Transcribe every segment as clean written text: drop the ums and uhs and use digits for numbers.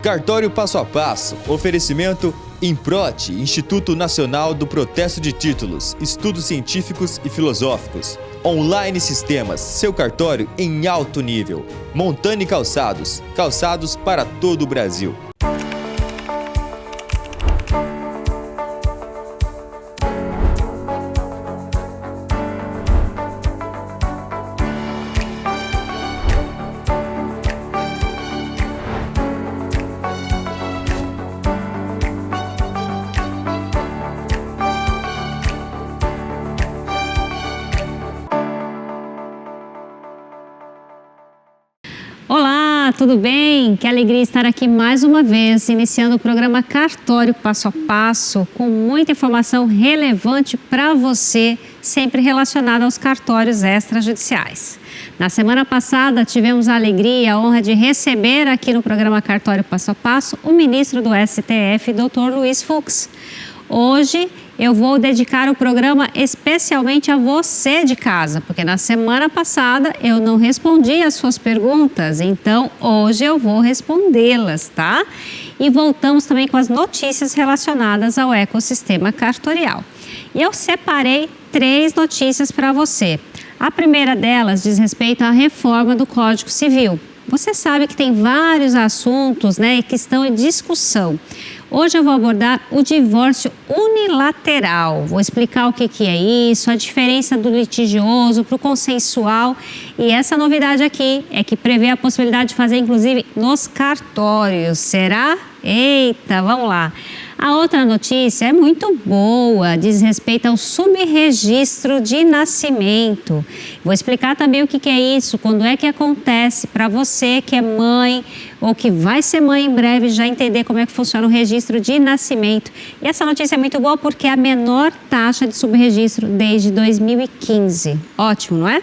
Cartório Passo a Passo, oferecimento Improte, Instituto Nacional do Protesto de Títulos, Estudos Científicos e Filosóficos. Online Sistemas, seu cartório em alto nível. Montani Calçados, calçados para todo o Brasil. Olá, tudo bem? Que alegria estar aqui mais uma vez, iniciando o programa Cartório Passo a Passo, com muita informação relevante para você, sempre relacionada aos cartórios extrajudiciais. Na semana passada, tivemos a alegria e a honra de receber aqui no programa Cartório Passo a Passo o ministro do STF, Dr. Luiz Fux. Hoje eu vou dedicar o programa especialmente a você de casa, porque na semana passada eu não respondi as suas perguntas, então hoje eu vou respondê-las, tá? E voltamos também com as notícias relacionadas ao ecossistema cartorial. E eu separei 3 notícias para você. A primeira delas diz respeito à reforma do Código Civil. Você sabe que tem vários assuntos, que estão em discussão. Hoje eu vou abordar o divórcio unilateral. Vou explicar o que é isso, a diferença do litigioso para o consensual. E essa novidade aqui é que prevê a possibilidade de fazer, inclusive, nos cartórios. Será? Eita, vamos lá. A outra notícia é muito boa, diz respeito ao subregistro de nascimento. Vou explicar também o que é isso, quando é que acontece, para você que é mãe ou que vai ser mãe em breve, já entender como é que funciona o registro de nascimento. E essa notícia é muito boa porque é a menor taxa de subregistro desde 2015. Ótimo, não é?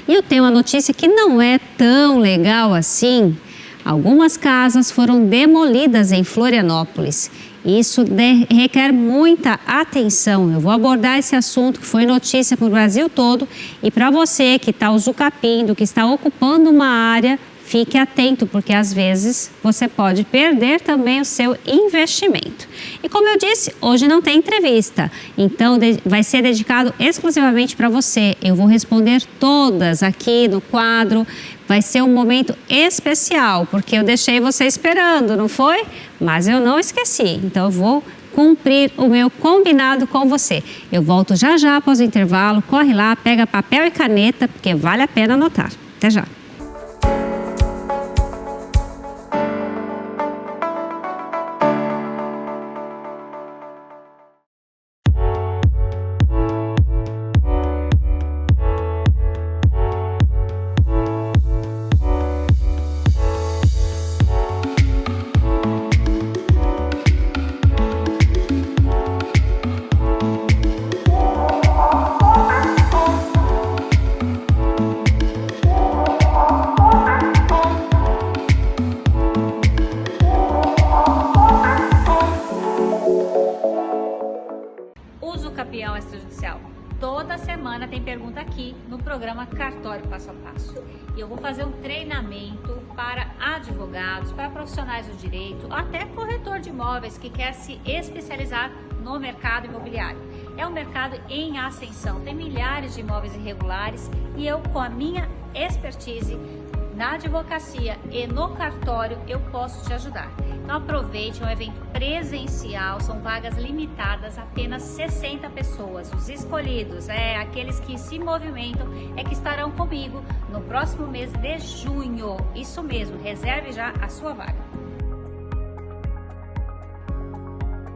E eu tenho uma notícia que não é tão legal assim. Algumas casas foram demolidas em Florianópolis. Isso requer muita atenção. Eu vou abordar esse assunto que foi notícia para o Brasil todo. E para você que está usucapindo, que está ocupando uma área, fique atento, porque às vezes você pode perder também o seu investimento. E como eu disse, hoje não tem entrevista, então vai ser dedicado exclusivamente para você. Eu vou responder todas aqui no quadro. Vai ser um momento especial, porque eu deixei você esperando, não foi? Mas eu não esqueci, então eu vou cumprir o meu combinado com você. Eu volto já já após o intervalo, corre lá, pega papel e caneta, porque vale a pena anotar. Até já. Usucapião extrajudicial. Toda semana tem pergunta aqui no programa Cartório Passo a Passo. E eu vou fazer um treinamento para advogados, para profissionais do direito, até corretor de imóveis que quer se especializar no mercado imobiliário. É um mercado em ascensão, tem milhares de imóveis irregulares e eu, com a minha expertise na advocacia e no cartório, eu posso te ajudar. Então aproveite, é um evento presencial, são vagas limitadas, apenas 60 pessoas. Os escolhidos, aqueles que se movimentam, que estarão comigo no próximo mês de junho. Isso mesmo, reserve já a sua vaga.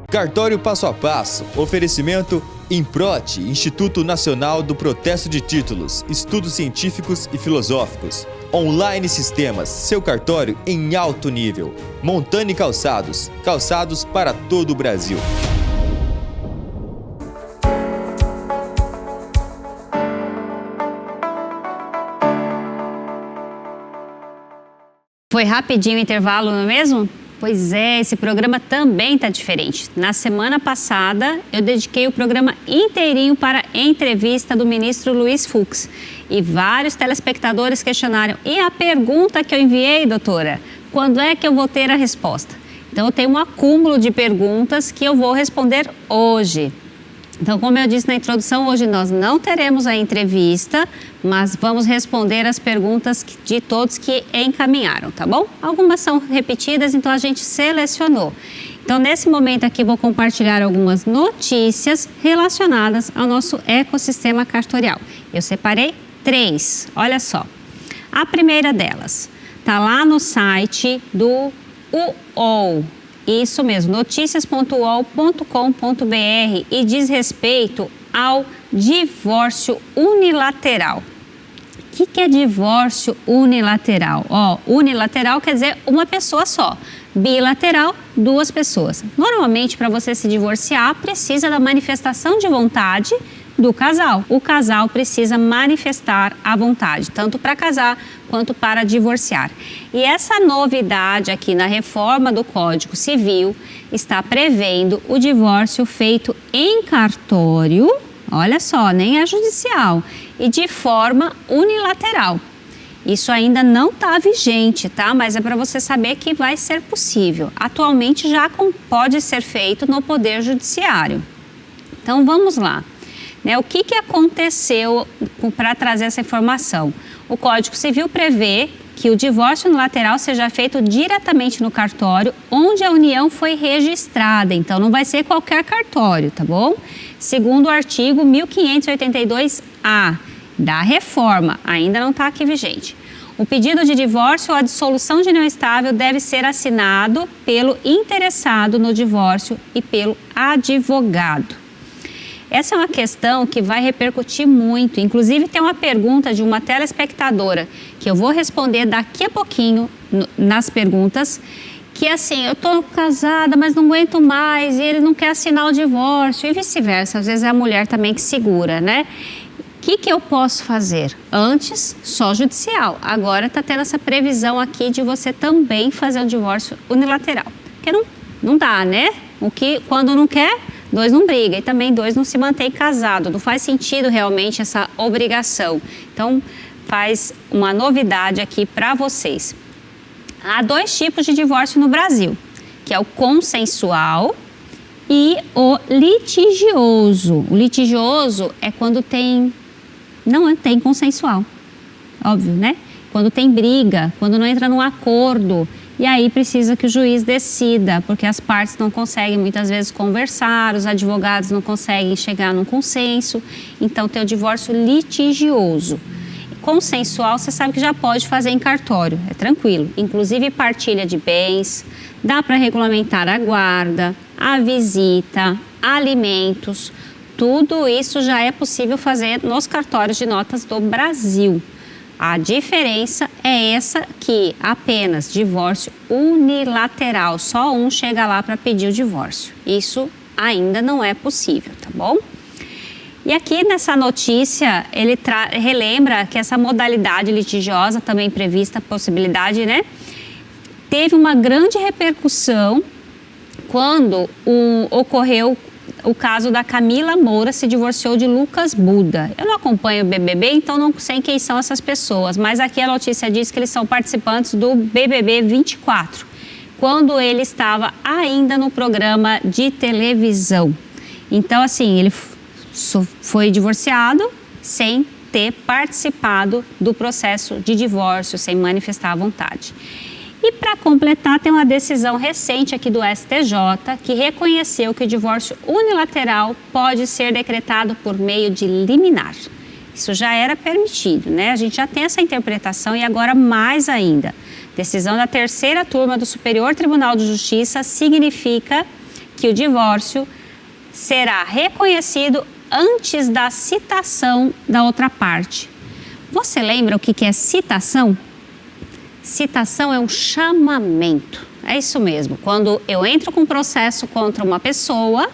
Cartório Passo a Passo, oferecimento Improte, Instituto Nacional do Protesto de Títulos, Estudos Científicos e Filosóficos. Online Sistemas, seu cartório em alto nível. Montani Calçados, calçados para todo o Brasil. Foi rapidinho o intervalo, não é mesmo? Pois é, esse programa também está diferente. Na semana passada, eu dediquei o programa inteirinho para a entrevista do ministro Luiz Fux. E vários telespectadores questionaram, e a pergunta que eu enviei, doutora? quando é que eu vou ter a resposta? Então, eu tenho um acúmulo de perguntas que eu vou responder hoje. Então, como eu disse na introdução, hoje nós não teremos a entrevista, mas vamos responder as perguntas de todos que encaminharam, tá bom? Algumas são repetidas, então a gente selecionou. Então, nesse momento aqui, vou compartilhar algumas notícias relacionadas ao nosso ecossistema cartorial. Eu separei 3, olha só. A primeira delas está lá no site do UOL. Isso mesmo, noticias.uol.com.br, e diz respeito ao divórcio unilateral. O que é divórcio unilateral? Unilateral quer dizer uma pessoa só. Bilateral, 2 pessoas. Normalmente, para você se divorciar, precisa da manifestação de vontade do casal. O casal precisa manifestar a vontade, tanto para casar quanto para divorciar. E essa novidade aqui na reforma do Código Civil está prevendo o divórcio feito em cartório, olha só, nem é judicial, e de forma unilateral. Isso ainda não está vigente, tá? Mas é para você saber que vai ser possível. Atualmente já pode ser feito no Poder Judiciário. Então vamos lá. O que aconteceu para trazer essa informação? O Código Civil prevê que o divórcio unilateral seja feito diretamente no cartório onde a união foi registrada. Então, não vai ser qualquer cartório, tá bom? Segundo o artigo 1582-A da reforma, ainda não está aqui vigente. O pedido de divórcio ou a dissolução de união estável deve ser assinado pelo interessado no divórcio e pelo advogado. Essa é uma questão que vai repercutir muito. Inclusive, tem uma pergunta de uma telespectadora que eu vou responder daqui a pouquinho nas perguntas, que assim, eu estou casada, mas não aguento mais, e ele não quer assinar o divórcio, e vice-versa. Às vezes é a mulher também que segura, né? O que eu posso fazer? Antes, só judicial. Agora está tendo essa previsão aqui de você também fazer um divórcio unilateral. Porque não dá, né? Quando não quer, 2 não brigam, e também 2 não se mantém casado. Não faz sentido realmente essa obrigação. Então, faz uma novidade aqui para vocês. Há 2 tipos de divórcio no Brasil, que é o consensual e o litigioso. O litigioso é quando não tem consensual, óbvio, né? Quando tem briga, quando não entra num acordo. E aí precisa que o juiz decida, porque as partes não conseguem muitas vezes conversar, os advogados não conseguem chegar num consenso. Então tem o divórcio litigioso. Consensual, você sabe que já pode fazer em cartório, é tranquilo. Inclusive partilha de bens, dá para regulamentar a guarda, a visita, alimentos. Tudo isso já é possível fazer nos cartórios de notas do Brasil. A diferença é essa que apenas divórcio unilateral, só um chega lá para pedir o divórcio. Isso ainda não é possível, tá bom? E aqui nessa notícia ele relembra que essa modalidade litigiosa também prevista, possibilidade, né? Teve uma grande repercussão quando ocorreu o caso da Camila Moura se divorciou de Lucas Buda. Eu não acompanho o BBB, então não sei quem são essas pessoas, mas aqui a notícia diz que eles são participantes do BBB 24, quando ele estava ainda no programa de televisão. Então, assim, ele foi divorciado sem ter participado do processo de divórcio, sem manifestar a vontade. E para completar, tem uma decisão recente aqui do STJ que reconheceu que o divórcio unilateral pode ser decretado por meio de liminar. Isso já era permitido, né? A gente já tem essa interpretação e agora mais ainda. Decisão da 3ª turma do Superior Tribunal de Justiça significa que o divórcio será reconhecido antes da citação da outra parte. Você lembra o que é citação? Citação é um chamamento, é isso mesmo. Quando eu entro com um processo contra uma pessoa,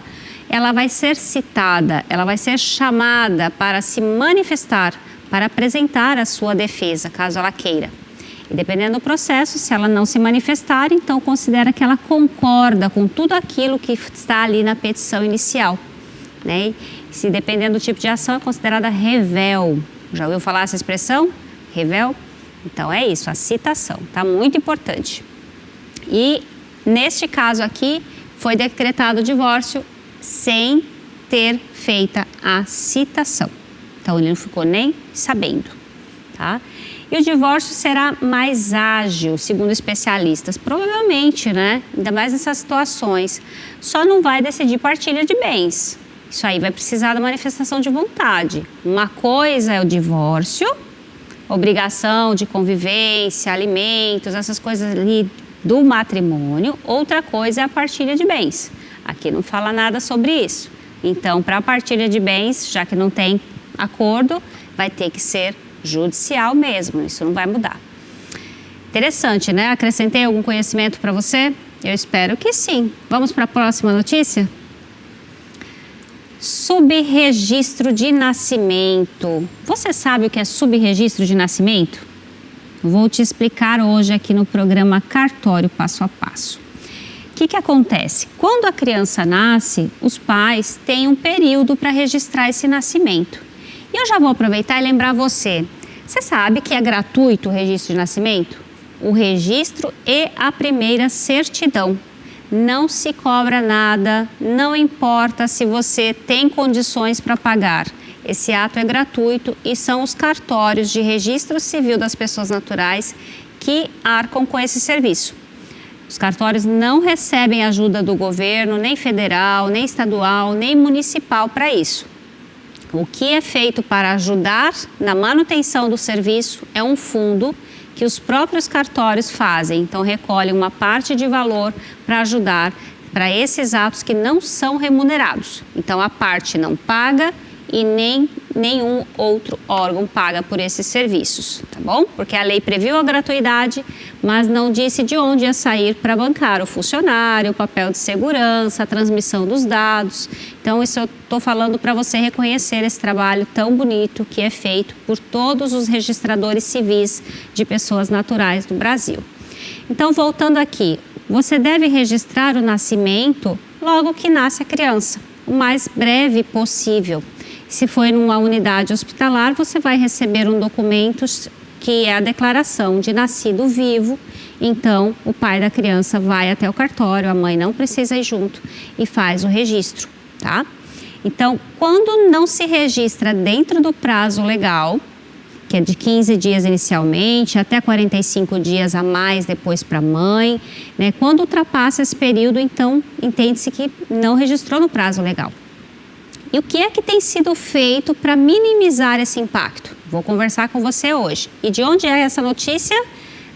ela vai ser citada, ela vai ser chamada para se manifestar, para apresentar a sua defesa, caso ela queira. E dependendo do processo, se ela não se manifestar, então considera que ela concorda com tudo aquilo que está ali na petição inicial, né? E se dependendo do tipo de ação, é considerada revel. Já ouviu falar essa expressão? Revel? Então é isso, a citação, tá? Muito importante. E neste caso aqui foi decretado o divórcio sem ter feita a citação. Então ele não ficou nem sabendo, tá? E o divórcio será mais ágil, segundo especialistas, provavelmente, né? Ainda mais nessas situações. Só não vai decidir partilha de bens. Isso aí vai precisar da manifestação de vontade. Uma coisa é o divórcio, obrigação de convivência, alimentos, essas coisas ali do matrimônio. Outra coisa é a partilha de bens. Aqui não fala nada sobre isso. Então, para a partilha de bens, já que não tem acordo, vai ter que ser judicial mesmo, isso não vai mudar. Interessante, né? Acrescentei algum conhecimento para você? Eu espero que sim. Vamos para a próxima notícia? Subregistro de nascimento. Você sabe o que é subregistro de nascimento? Vou te explicar hoje aqui no programa Cartório Passo a Passo. O que acontece? Quando a criança nasce, os pais têm um período para registrar esse nascimento. E eu já vou aproveitar e lembrar você sabe que é gratuito o registro de nascimento? O registro e a primeira certidão. Não se cobra nada, não importa se você tem condições para pagar. Esse ato é gratuito e são os cartórios de registro civil das pessoas naturais que arcam com esse serviço. Os cartórios não recebem ajuda do governo, nem federal, nem estadual, nem municipal para isso. O que é feito para ajudar na manutenção do serviço é um fundo que os próprios cartórios fazem. Então, recolhem uma parte de valor para ajudar para esses atos que não são remunerados. Então, a parte não paga e nenhum outro órgão paga por esses serviços, tá bom? Porque a lei previu a gratuidade, mas não disse de onde ia sair para bancar o funcionário, o papel de segurança, a transmissão dos dados. Então, isso eu estou falando para você reconhecer esse trabalho tão bonito que é feito por todos os registradores civis de pessoas naturais do Brasil. Então, voltando aqui, você deve registrar o nascimento logo que nasce a criança, o mais breve possível. Se for em uma unidade hospitalar, você vai receber um documento que é a declaração de nascido vivo. Então, o pai da criança vai até o cartório, a mãe não precisa ir junto e faz o registro, tá? Então, quando não se registra dentro do prazo legal, que é de 15 dias inicialmente, até 45 dias a mais depois para a mãe, né? Quando ultrapassa esse período, então, entende-se que não registrou no prazo legal. E o que é que tem sido feito para minimizar esse impacto? Vou conversar com você hoje. E de onde é essa notícia?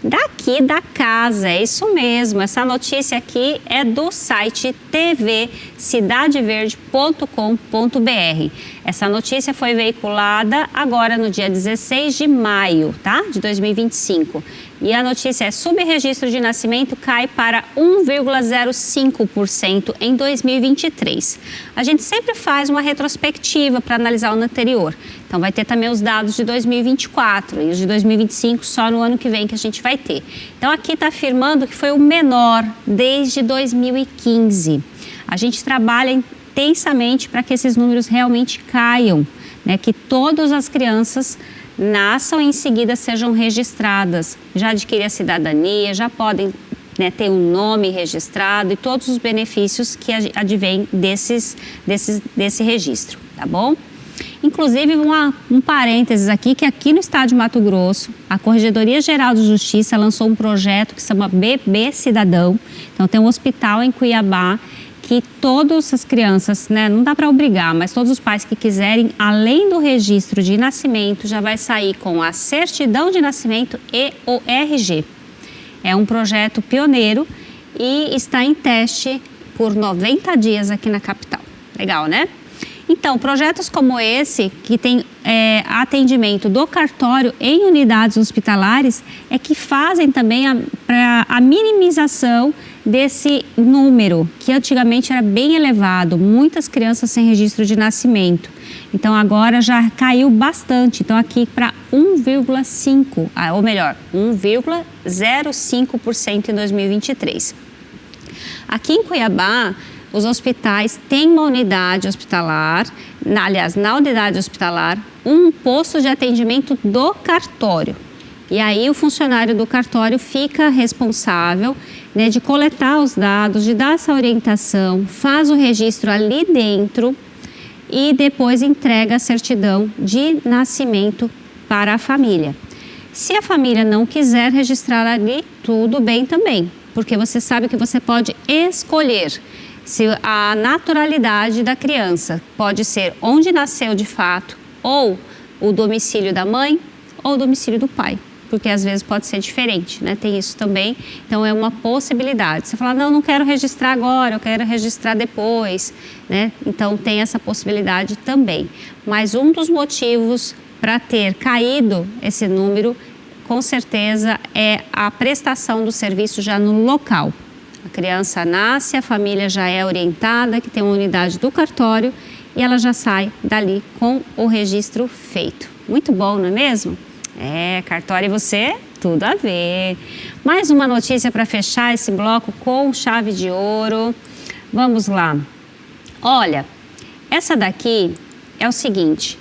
Daqui da casa, é isso mesmo. Essa notícia aqui é do site tvcidadeverde.com.br. Essa notícia foi veiculada agora no dia 16 de maio, tá? De 2025. E a notícia é: subregistro de nascimento cai para 1,05% em 2023. A gente sempre faz uma retrospectiva para analisar o ano anterior. Então vai ter também os dados de 2024 e os de 2025 só no ano que vem que a gente vai ter. Então aqui está afirmando que foi o menor desde 2015. A gente trabalha intensamente para que esses números realmente caiam, né? Que todas as crianças nasçam e em seguida sejam registradas, já adquirem a cidadania, já podem, né, ter um nome registrado e todos os benefícios que advêm desse registro, tá bom? Inclusive, um parênteses aqui, que aqui no estado de Mato Grosso, a Corregedoria Geral de Justiça lançou um projeto que se chama Bebê Cidadão. Então, tem um hospital em Cuiabá que todas as crianças, né, não dá para obrigar, mas todos os pais que quiserem, além do registro de nascimento, já vai sair com a certidão de nascimento e o RG. É um projeto pioneiro e está em teste por 90 dias aqui na capital. Legal, né? Então, projetos como esse, que tem atendimento do cartório em unidades hospitalares, é que fazem também a minimização desse número, que antigamente era bem elevado, muitas crianças sem registro de nascimento. Então, agora já caiu bastante. Então, aqui para 1,5%, ou melhor, 1,05% em 2023. Aqui em Cuiabá, os hospitais têm uma unidade hospitalar, na unidade hospitalar, um posto de atendimento do cartório. E aí o funcionário do cartório fica responsável, né, de coletar os dados, de dar essa orientação, faz o registro ali dentro e depois entrega a certidão de nascimento para a família. Se a família não quiser registrar ali, tudo bem também, porque você sabe que você pode escolher se a naturalidade da criança pode ser onde nasceu de fato, ou o domicílio da mãe, ou o domicílio do pai, porque às vezes pode ser diferente, né? Tem isso também, então é uma possibilidade. Você fala, não quero registrar agora, eu quero registrar depois, né? Então tem essa possibilidade também. Mas um dos motivos para ter caído esse número, com certeza, é a prestação do serviço já no local. A criança nasce, a família já é orientada, que tem uma unidade do cartório e ela já sai dali com o registro feito. Muito bom, não é mesmo? Cartório e você, tudo a ver. Mais uma notícia para fechar esse bloco com chave de ouro. Vamos lá. Olha, essa daqui é o seguinte.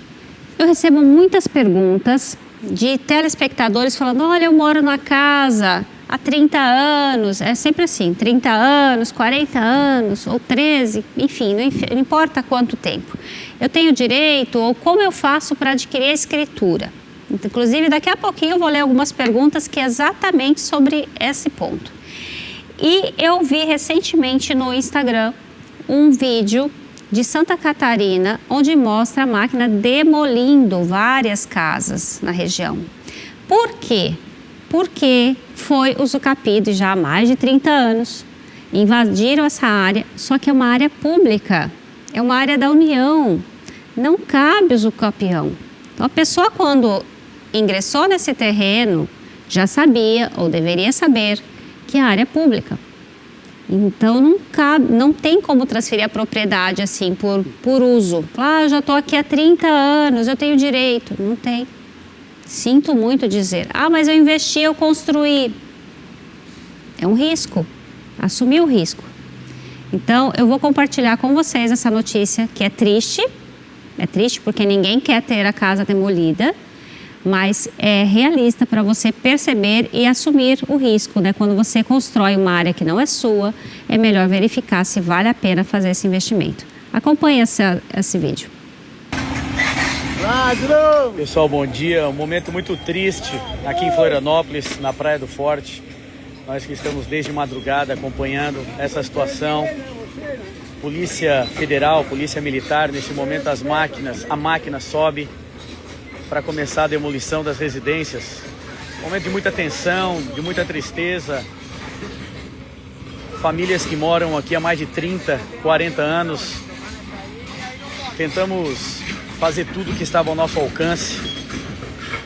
Eu recebo muitas perguntas de telespectadores falando, olha, eu moro na casa há 30 anos, é sempre assim, 30 anos, 40 anos ou 13, enfim, não importa quanto tempo. Eu tenho direito ou como eu faço para adquirir a escritura? Inclusive, daqui a pouquinho eu vou ler algumas perguntas que é exatamente sobre esse ponto. E eu vi recentemente no Instagram um vídeo de Santa Catarina, onde mostra a máquina demolindo várias casas na região. Por quê? Porque foi usucapido já há mais de 30 anos. Invadiram essa área, só que é uma área pública, é uma área da União, não cabe usucapião. Então a pessoa, quando ingressou nesse terreno, já sabia ou deveria saber que é área pública. Então não tem como transferir a propriedade assim por uso. Eu já estou aqui há 30 anos, eu tenho direito. Não tem. Sinto muito dizer. Mas eu investi, eu construí. É um risco. Assumir o risco. Então eu vou compartilhar com vocês essa notícia que é triste. É triste porque ninguém quer ter a casa demolida, mas é realista para você perceber e assumir o risco, né? Quando você constrói uma área que não é sua, é melhor verificar se vale a pena fazer esse investimento. Acompanhe esse vídeo. Pessoal, bom dia. Um momento muito triste aqui em Florianópolis, na Praia do Forte. Nós que estamos desde madrugada acompanhando essa situação. Polícia Federal, Polícia Militar, nesse momento a máquina sobe para começar a demolição das residências. Momento de muita tensão, de muita tristeza. Famílias que moram aqui há mais de 30, 40 anos. Tentamos fazer tudo que estava ao nosso alcance,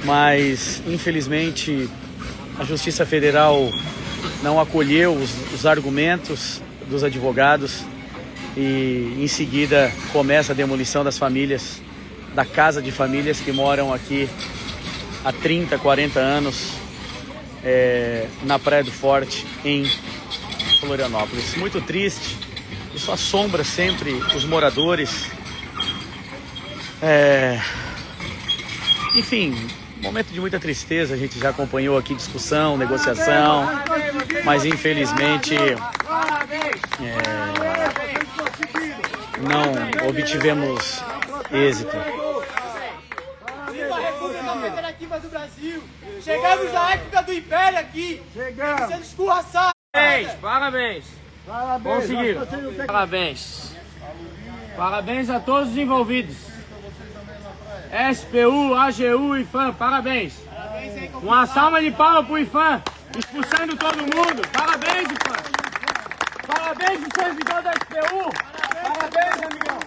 mas infelizmente a Justiça Federal não acolheu os argumentos dos advogados e em seguida começa a demolição das famílias, da casa de famílias que moram aqui há 30, 40 anos na Praia do Forte, em Florianópolis. Muito triste, isso assombra sempre os moradores. Enfim, momento de muita tristeza, a gente já acompanhou aqui discussão, negociação, mas infelizmente não obtivemos êxito. Viva a República Federativa do Brasil! Chegamos à época do Império aqui! Chegamos! Sendo escorraçado! Parabéns! Conseguiram! Parabéns! Parabéns a todos os envolvidos! SPU, AGU, IFAM, parabéns! Uma salva de palmas pro IFAM, expulsando todo mundo! Parabéns, IFAM! Parabéns, o servidor da SPU! Parabéns, amigão!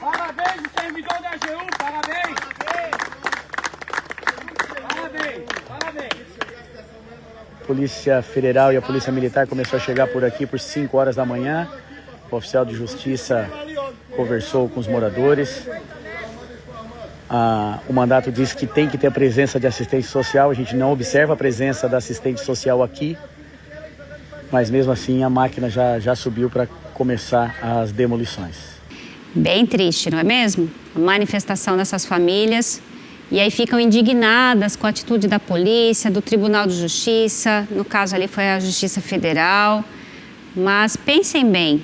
Parabéns, o servidor da AGU! Parabéns! Parabéns! Parabéns! Polícia Federal e a Polícia Militar começou a chegar por aqui por 5 horas da manhã. O oficial de justiça conversou com os moradores. O mandato diz que tem que ter a presença de assistente social. A gente não observa a presença da assistente social aqui, mas mesmo assim a máquina já subiu para começar as demolições. Bem triste, não é mesmo? A manifestação dessas famílias e aí ficam indignadas com a atitude da polícia, do Tribunal de Justiça, no caso ali foi a Justiça Federal, mas pensem bem,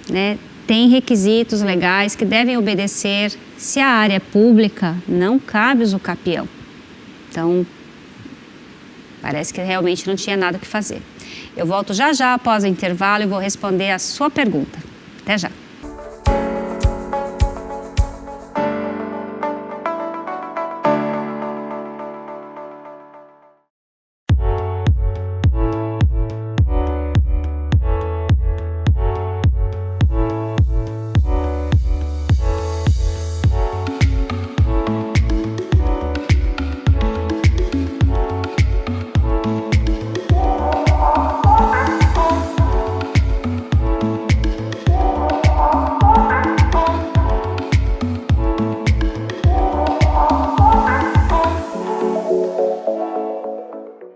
né? Tem requisitos legais que devem obedecer. Se a área é pública, não cabe usucapião. Então, parece que realmente não tinha nada o que fazer. Eu volto já já após o intervalo e vou responder a sua pergunta. Até já.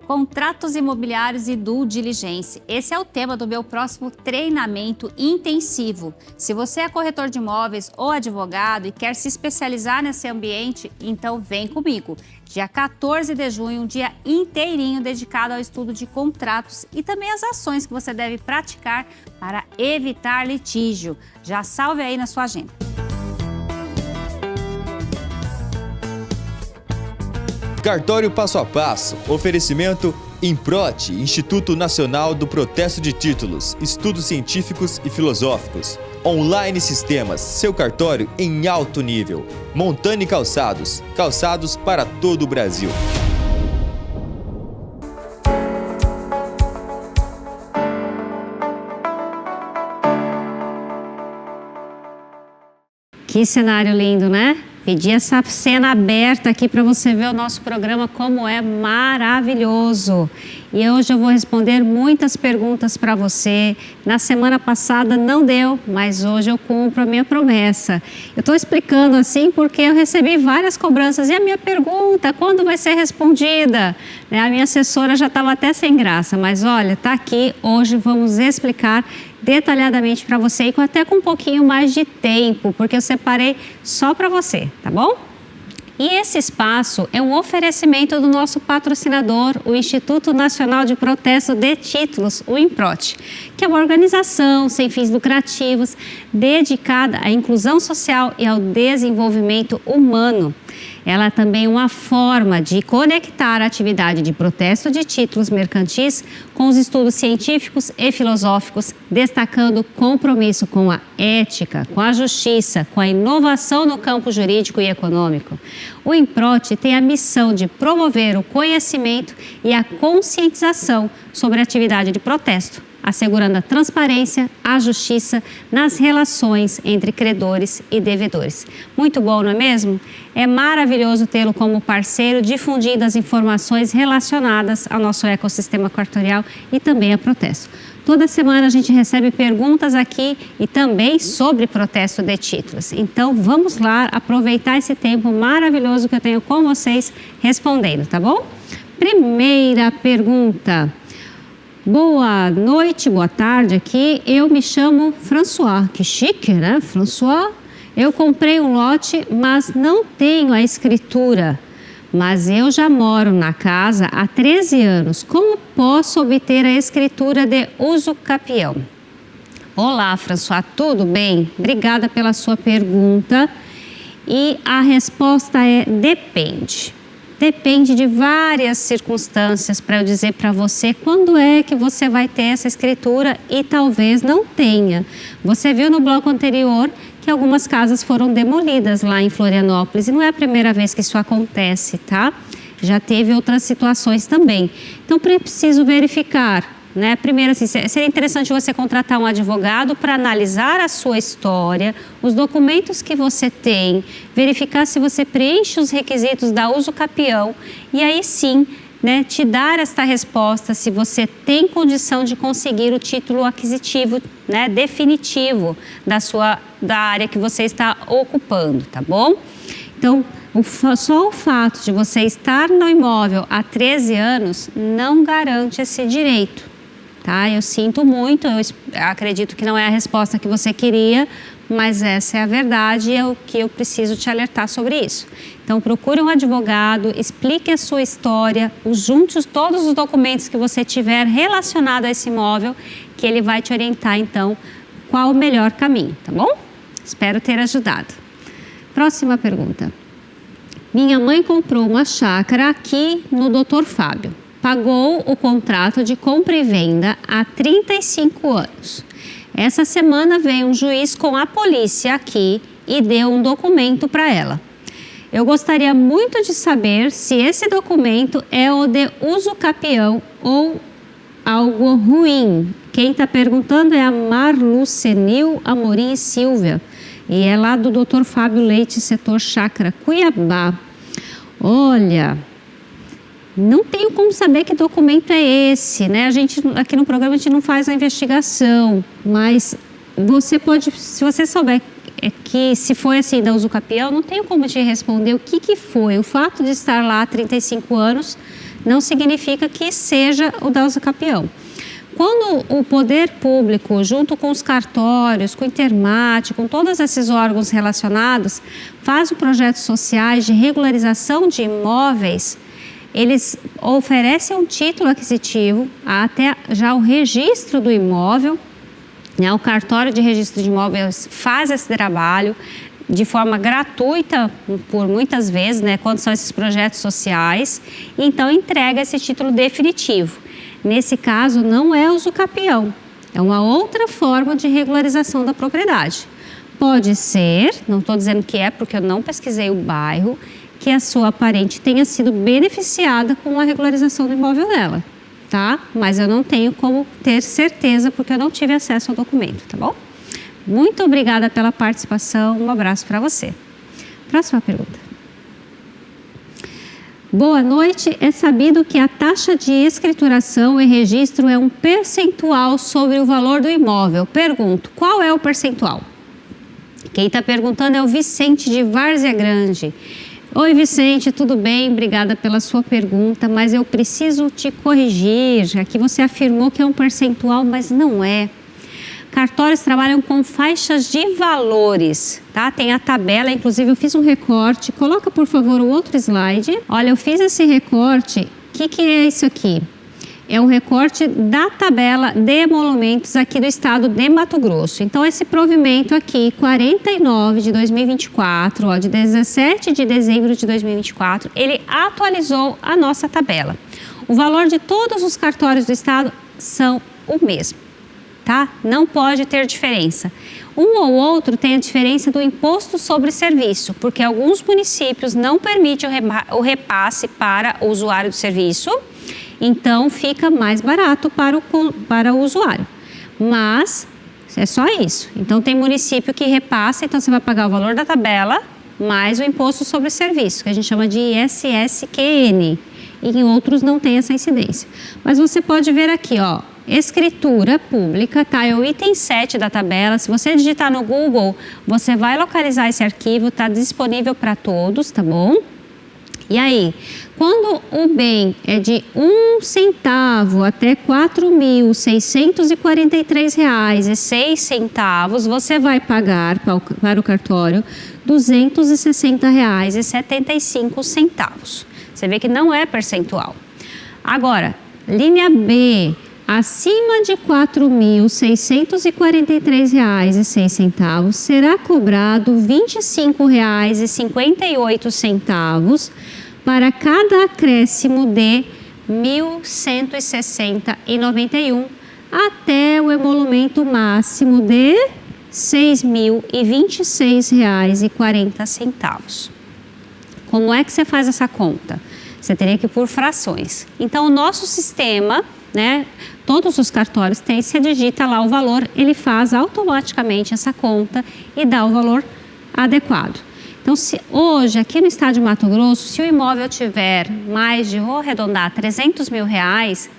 Contratos imobiliários e due diligence. Esse é o tema do meu próximo treinamento intensivo. Se você é corretor de imóveis ou advogado e quer se especializar nesse ambiente, então vem comigo. Dia 14 de junho, um dia inteirinho dedicado ao estudo de contratos e também as ações que você deve praticar para evitar litígio. Já salve aí na sua agenda. Cartório Passo a Passo. Oferecimento Improte, Instituto Nacional do Protesto de Títulos, Estudos Científicos e Filosóficos. Online Sistemas, seu cartório em alto nível. Montani Calçados, calçados para todo o Brasil. Que cenário lindo, né? Pedi essa cena aberta aqui para você ver o nosso programa como é maravilhoso. E hoje eu vou responder muitas perguntas para você. Na semana passada não deu, mas hoje eu cumpro a minha promessa. Eu estou explicando assim porque eu recebi várias cobranças. E a minha pergunta, quando vai ser respondida? A minha assessora já estava até sem graça, mas olha, está aqui. Hoje vamos explicar detalhadamente para você e até com um pouquinho mais de tempo, porque eu separei só para você, tá bom? E esse espaço é um oferecimento do nosso patrocinador, o Instituto Nacional de Protesto de Títulos, o IMPROTE, que é uma organização sem fins lucrativos dedicada à inclusão social e ao desenvolvimento humano. Ela é também uma forma de conectar a atividade de protesto de títulos mercantis com os estudos científicos e filosóficos, destacando compromisso com a ética, com a justiça, com a inovação no campo jurídico e econômico. O IMPROTE tem a missão de promover o conhecimento e a conscientização sobre a atividade de protesto, assegurando a transparência, a justiça nas relações entre credores e devedores. Muito bom, não é mesmo? É maravilhoso tê-lo como parceiro, difundindo as informações relacionadas ao nosso ecossistema cartorial e também a protesto. Toda semana a gente recebe perguntas aqui e também sobre protesto de títulos. Então vamos lá aproveitar esse tempo maravilhoso que eu tenho com vocês respondendo, tá bom? Primeira pergunta. Boa noite, boa tarde aqui. Eu me chamo François. Que chique, né? François. Eu comprei um lote, mas não tenho a escritura. Mas eu já moro na casa há 13 anos. Como posso obter a escritura de usucapião? Olá, François, tudo bem? Obrigada pela sua pergunta. E a resposta é depende. Depende de várias circunstâncias para eu dizer para você quando é que você vai ter essa escritura e talvez não tenha. Você viu no bloco anterior que algumas casas foram demolidas lá em Florianópolis e não é a primeira vez que isso acontece, tá? Já teve outras situações também. Então, preciso verificar, né? Primeiro, assim, seria interessante você contratar um advogado para analisar a sua história, os documentos que você tem, verificar se você preenche os requisitos da usucapião e aí sim, né, te dar esta resposta se você tem condição de conseguir o título aquisitivo, né, definitivo da área que você está ocupando, tá bom? Então, só o fato de você estar no imóvel há 13 anos não garante esse direito. tá? Eu sinto muito, eu acredito que não é a resposta que você queria, mas essa é a verdade e é o que eu preciso te alertar sobre isso. Então, procure um advogado, explique a sua história, junte todos os documentos que você tiver relacionado a esse imóvel, que ele vai te orientar, então, qual o melhor caminho, tá bom? Espero ter ajudado. Próxima pergunta. Minha mãe comprou uma chácara aqui no Dr. Fábio. Pagou o contrato de compra e venda há 35 anos. Essa semana veio um juiz com a polícia aqui e deu um documento para ela. Eu gostaria muito de saber se esse documento é o de uso capião ou algo ruim. Quem está perguntando é a Marlucenil Amorim Silva e é lá do Dr. Fábio Leite, setor Chácara, Cuiabá. Olha, não tenho como saber que documento é esse, né? A gente, aqui no programa, a gente não faz a investigação, mas você pode, se você souber que se foi assim da uso capião, não tenho como te responder o que foi. O fato de estar lá há 35 anos não significa que seja o da uso capião. Quando o poder público, junto com os cartórios, com o Intermate, com todos esses órgãos relacionados, faz projetos sociais de regularização de imóveis, eles oferecem um título aquisitivo, até já o registro do imóvel, né? O cartório de registro de imóveis faz esse trabalho de forma gratuita, por muitas vezes, né? Quando são esses projetos sociais, então entrega esse título definitivo. Nesse caso, não é uso capião, é uma outra forma de regularização da propriedade. Pode ser, não estou dizendo que é porque eu não pesquisei o bairro, que a sua parente tenha sido beneficiada com a regularização do imóvel dela, tá? Mas eu não tenho como ter certeza porque eu não tive acesso ao documento, tá bom? Muito obrigada pela participação, um abraço para você. Próxima pergunta. Boa noite, é sabido que a taxa de escrituração e registro é um percentual sobre o valor do imóvel. Pergunto, qual é o percentual? Quem está perguntando é o Vicente de Várzea Grande. Oi Vicente, tudo bem? Obrigada pela sua pergunta, mas eu preciso te corrigir. Aqui você afirmou que é um percentual, mas não é. Cartórios trabalham com faixas de valores, tá? Tem a tabela, inclusive eu fiz um recorte. Coloca, por favor, o outro slide. Olha, eu fiz esse recorte. O que é isso aqui? É um recorte da tabela de emolumentos aqui do estado de Mato Grosso. Então, esse provimento aqui, 49 de 2024, ó, de 17 de dezembro de 2024, ele atualizou a nossa tabela. O valor de todos os cartórios do estado são o mesmo, tá? Não pode ter diferença. Um ou outro tem a diferença do imposto sobre serviço, porque alguns municípios não permitem o repasse para o usuário do serviço, então fica mais barato para o usuário. Mas é só isso. Então tem município que repassa, então você vai pagar o valor da tabela mais o imposto sobre serviço, que a gente chama de ISSQN. E em outros não tem essa incidência. Mas você pode ver aqui, ó, escritura pública, tá? É o item 7 da tabela. Se você digitar no Google, você vai localizar esse arquivo, tá disponível para todos, tá bom? E aí, quando o bem é de 1 centavo até R$ 4.643,06, você vai pagar para o cartório R$ 260,75. Você vê que não é percentual. Agora, linha B, acima de R$ 4.643,06, será cobrado R$ 25,58 para cada acréscimo de R$ 1.160,91 até o emolumento máximo de R$ 6.026,40. Como é que você faz essa conta? Você teria que ir por frações. Então, o nosso sistema, né, todos os cartórios têm, você digita lá o valor, ele faz automaticamente essa conta e dá o valor adequado. Então, se hoje, aqui no estado de Mato Grosso, se o imóvel tiver mais de, vou arredondar, R$300 mil,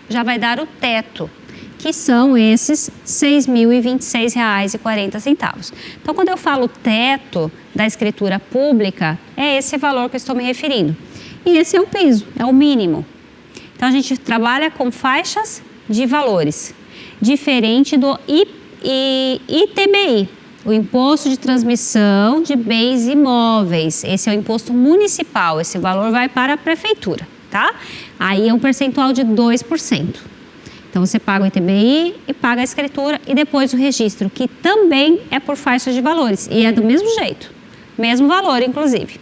já vai dar o teto, que são esses R$ 6.026,40. Então, quando eu falo teto da escritura pública, é esse valor que eu estou me referindo. E esse é o piso, é o mínimo. Então, a gente trabalha com faixas de valores. diferente do ITBI, o Imposto de Transmissão de Bens Imóveis. Esse é o imposto municipal, esse valor vai para a prefeitura, tá? Aí é um percentual de 2%. Então você paga o ITBI e paga a escritura e depois o registro, que também é por faixa de valores e é do mesmo jeito, mesmo valor inclusive,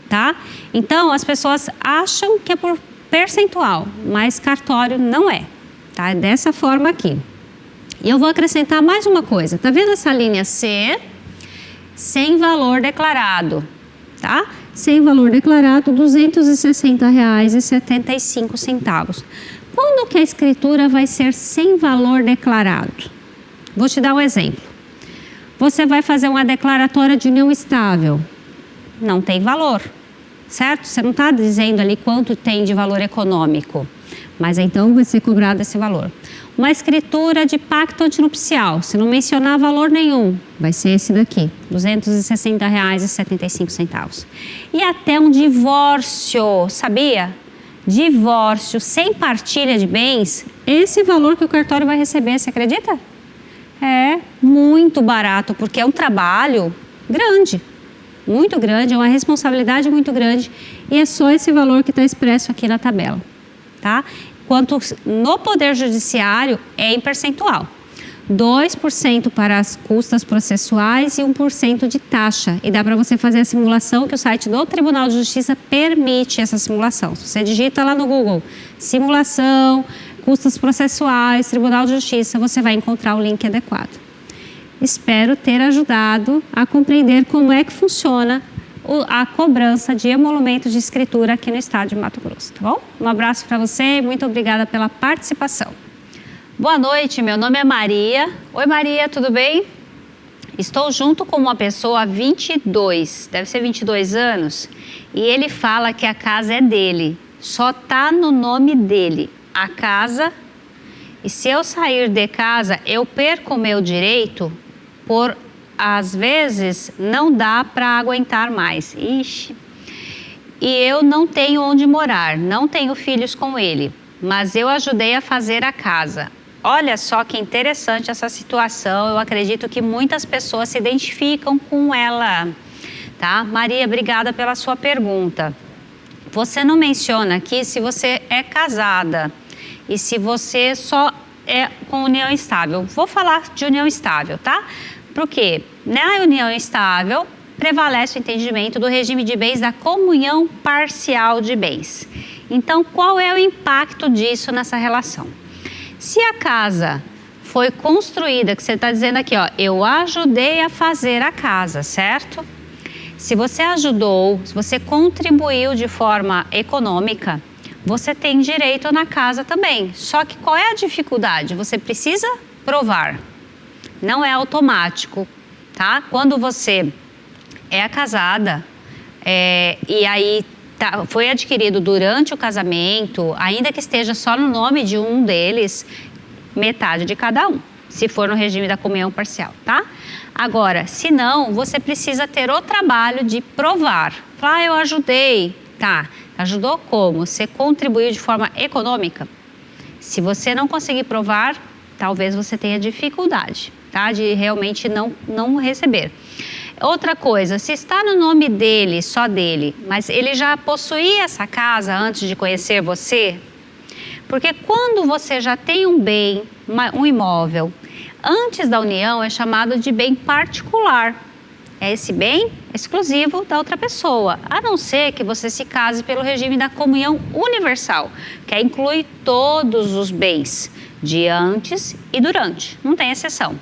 tá? Então as pessoas acham que é por percentual, mas cartório não é, tá? É dessa forma aqui. E eu vou acrescentar mais uma coisa. Tá vendo essa linha C? Sem valor declarado, tá? Sem valor declarado, R$ 260,75. Quando que a escritura vai ser sem valor declarado? Vou te dar um exemplo. Você vai fazer uma declaratória de união estável. Não tem valor, certo? Você não está dizendo ali quanto tem de valor econômico, mas então vai ser cobrado esse valor. Uma escritura de pacto antinupcial, se não mencionar valor nenhum, vai ser esse daqui, R$ 260,75. E até um divórcio, sabia? Divórcio sem partilha de bens, esse valor que o cartório vai receber, você acredita? É muito barato, porque é um trabalho grande, muito grande, é uma responsabilidade muito grande e é só esse valor que está expresso aqui na tabela, tá? Enquanto no Poder Judiciário é em percentual. 2% para as custas processuais e 1% de taxa. E dá para você fazer a simulação que o site do Tribunal de Justiça permite essa simulação. Se você digita lá no Google, simulação, custas processuais, Tribunal de Justiça, você vai encontrar o link adequado. Espero ter ajudado a compreender como é que funciona a cobrança de emolumento de escritura aqui no estado de Mato Grosso, tá bom? Um abraço para você e muito obrigada pela participação. Boa noite, meu nome é Maria. Oi Maria, tudo bem? Estou junto com uma pessoa há 22, deve ser 22 anos, e ele fala que a casa é dele, só tá no nome dele, a casa, e se eu sair de casa, eu perco o meu direito por... Às vezes não dá para aguentar mais. Ixi. E eu não tenho onde morar, não tenho filhos com ele, mas eu ajudei a fazer a casa. Olha só que interessante essa situação, eu acredito que muitas pessoas se identificam com ela, tá? Maria, obrigada pela sua pergunta. Você não menciona aqui se você é casada e se você só é com união estável. Vou falar de união estável, tá? Porque na união estável prevalece o entendimento do regime de bens da comunhão parcial de bens. Então, qual é o impacto disso nessa relação? Se a casa foi construída, que você está dizendo aqui, ó, eu ajudei a fazer a casa, certo? Se você ajudou, se você contribuiu de forma econômica, você tem direito na casa também. Só que qual é a dificuldade? Você precisa provar. Não é automático, tá? Quando você é casada e aí foi adquirido durante o casamento, ainda que esteja só no nome de um deles, metade de cada um, se for no regime da comunhão parcial, tá? Agora, se não, você precisa ter o trabalho de provar. Falar, eu ajudei, tá? Ajudou como? Você contribuiu de forma econômica? Se você não conseguir provar, talvez você tenha dificuldade, tá? De realmente não receber. Outra coisa, se está no nome dele, só dele, mas ele já possuía essa casa antes de conhecer você, porque quando você já tem um bem, um imóvel, antes da união é chamado de bem particular. É esse bem exclusivo da outra pessoa, a não ser que você se case pelo regime da comunhão universal, que inclui todos os bens de antes e durante, não tem exceção.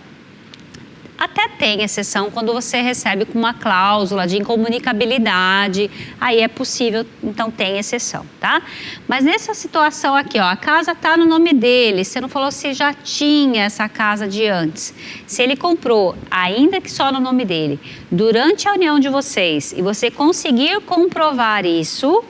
Até tem exceção quando você recebe com uma cláusula de incomunicabilidade, aí é possível, então tem exceção, tá? Mas nessa situação aqui, ó, a casa tá no nome dele, você não falou se já tinha essa casa de antes. Se ele comprou, ainda que só no nome dele, durante a união de vocês, e você conseguir comprovar isso,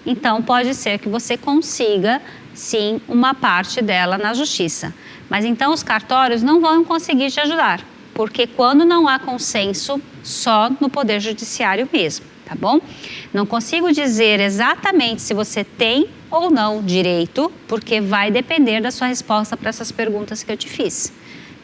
então pode ser que você consiga, sim, uma parte dela na justiça. Mas então os cartórios não vão conseguir te ajudar, porque quando não há consenso, só no Poder Judiciário mesmo, tá bom? Não consigo dizer exatamente se você tem ou não direito, porque vai depender da sua resposta para essas perguntas que eu te fiz,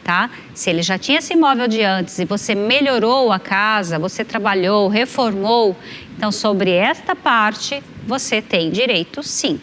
tá? Se ele já tinha esse imóvel de antes e você melhorou a casa, você trabalhou, reformou, então sobre esta parte você tem direito sim.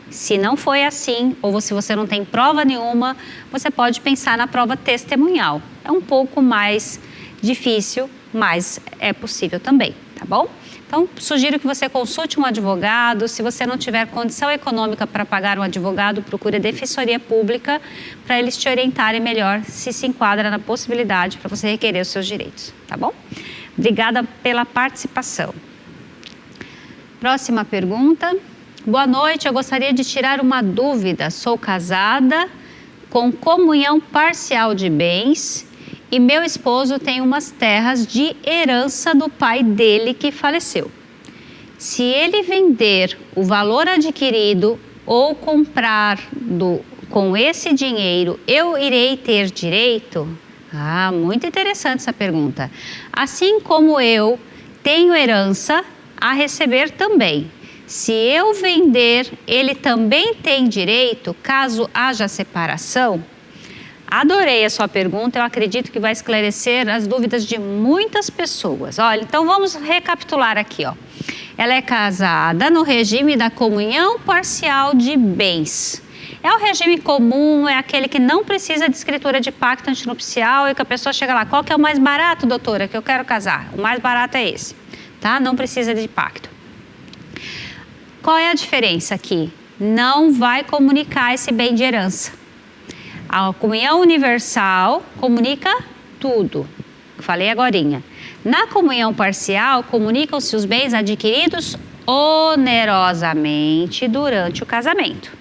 Se não foi assim, ou se você não tem prova nenhuma, você pode pensar na prova testemunhal. É um pouco mais difícil, mas é possível também, tá bom? Então, sugiro que você consulte um advogado. Se você não tiver condição econômica para pagar um advogado, procure a Defensoria Pública para eles te orientarem melhor se enquadra na possibilidade para você requerer os seus direitos, tá bom? Obrigada pela participação. Próxima pergunta. Boa noite, eu gostaria de tirar uma dúvida. Sou casada com comunhão parcial de bens e meu esposo tem umas terras de herança do pai dele que faleceu. Se ele vender o valor adquirido ou comprar com esse dinheiro, eu irei ter direito? Ah, muito interessante essa pergunta. Assim como eu tenho herança a receber também. Se eu vender, ele também tem direito caso haja separação? Adorei a sua pergunta, eu acredito que vai esclarecer as dúvidas de muitas pessoas. Olha, então vamos recapitular aqui, ó. Ela é casada no regime da comunhão parcial de bens. É o regime comum, é aquele que não precisa de escritura de pacto antinupcial e que a pessoa chega lá, qual que é o mais barato, doutora, que eu quero casar? O mais barato é esse, tá? Não precisa de pacto. Qual é a diferença aqui? Não vai comunicar esse bem de herança. A comunhão universal comunica tudo, falei agorinha. Na comunhão parcial, comunicam-se os bens adquiridos onerosamente durante o casamento.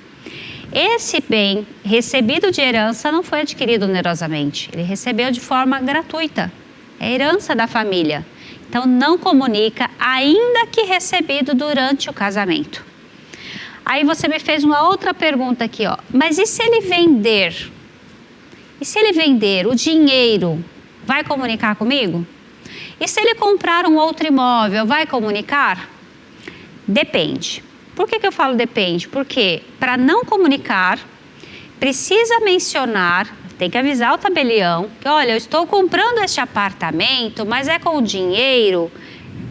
Esse bem recebido de herança não foi adquirido onerosamente, ele recebeu de forma gratuita, é herança da família. Então, não comunica, ainda que recebido durante o casamento. Aí você me fez uma outra pergunta aqui, ó. Mas e se ele vender? E se ele vender o dinheiro, vai comunicar comigo? E se ele comprar um outro imóvel, vai comunicar? Depende. Por que eu falo depende? Porque para não comunicar, precisa mencionar, tem que avisar o tabelião, que olha, eu estou comprando este apartamento, mas é com o dinheiro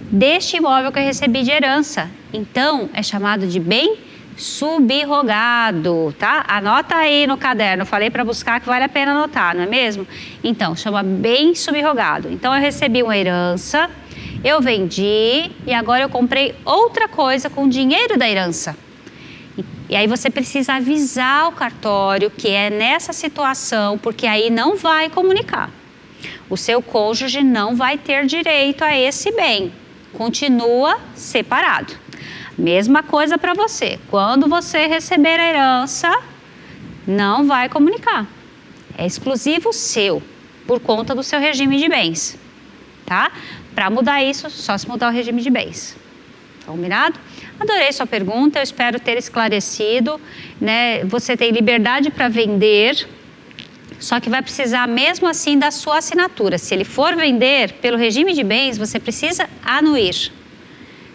deste imóvel que eu recebi de herança. Então, é chamado de bem subrogado, tá? Anota aí no caderno, falei para buscar que vale a pena anotar, não é mesmo? Então, chama bem subrogado. Então, eu recebi uma herança, eu vendi e agora eu comprei outra coisa com o dinheiro da herança. E aí você precisa avisar o cartório que é nessa situação, porque aí não vai comunicar. O seu cônjuge não vai ter direito a esse bem, continua separado. Mesma coisa para você, quando você receber a herança, não vai comunicar. É exclusivo seu, por conta do seu regime de bens, tá? Para mudar isso, só se mudar o regime de bens. Combinado? Adorei sua pergunta, eu espero ter esclarecido, né? Você tem liberdade para vender, só que vai precisar mesmo assim da sua assinatura. Se ele for vender pelo regime de bens, você precisa anuir,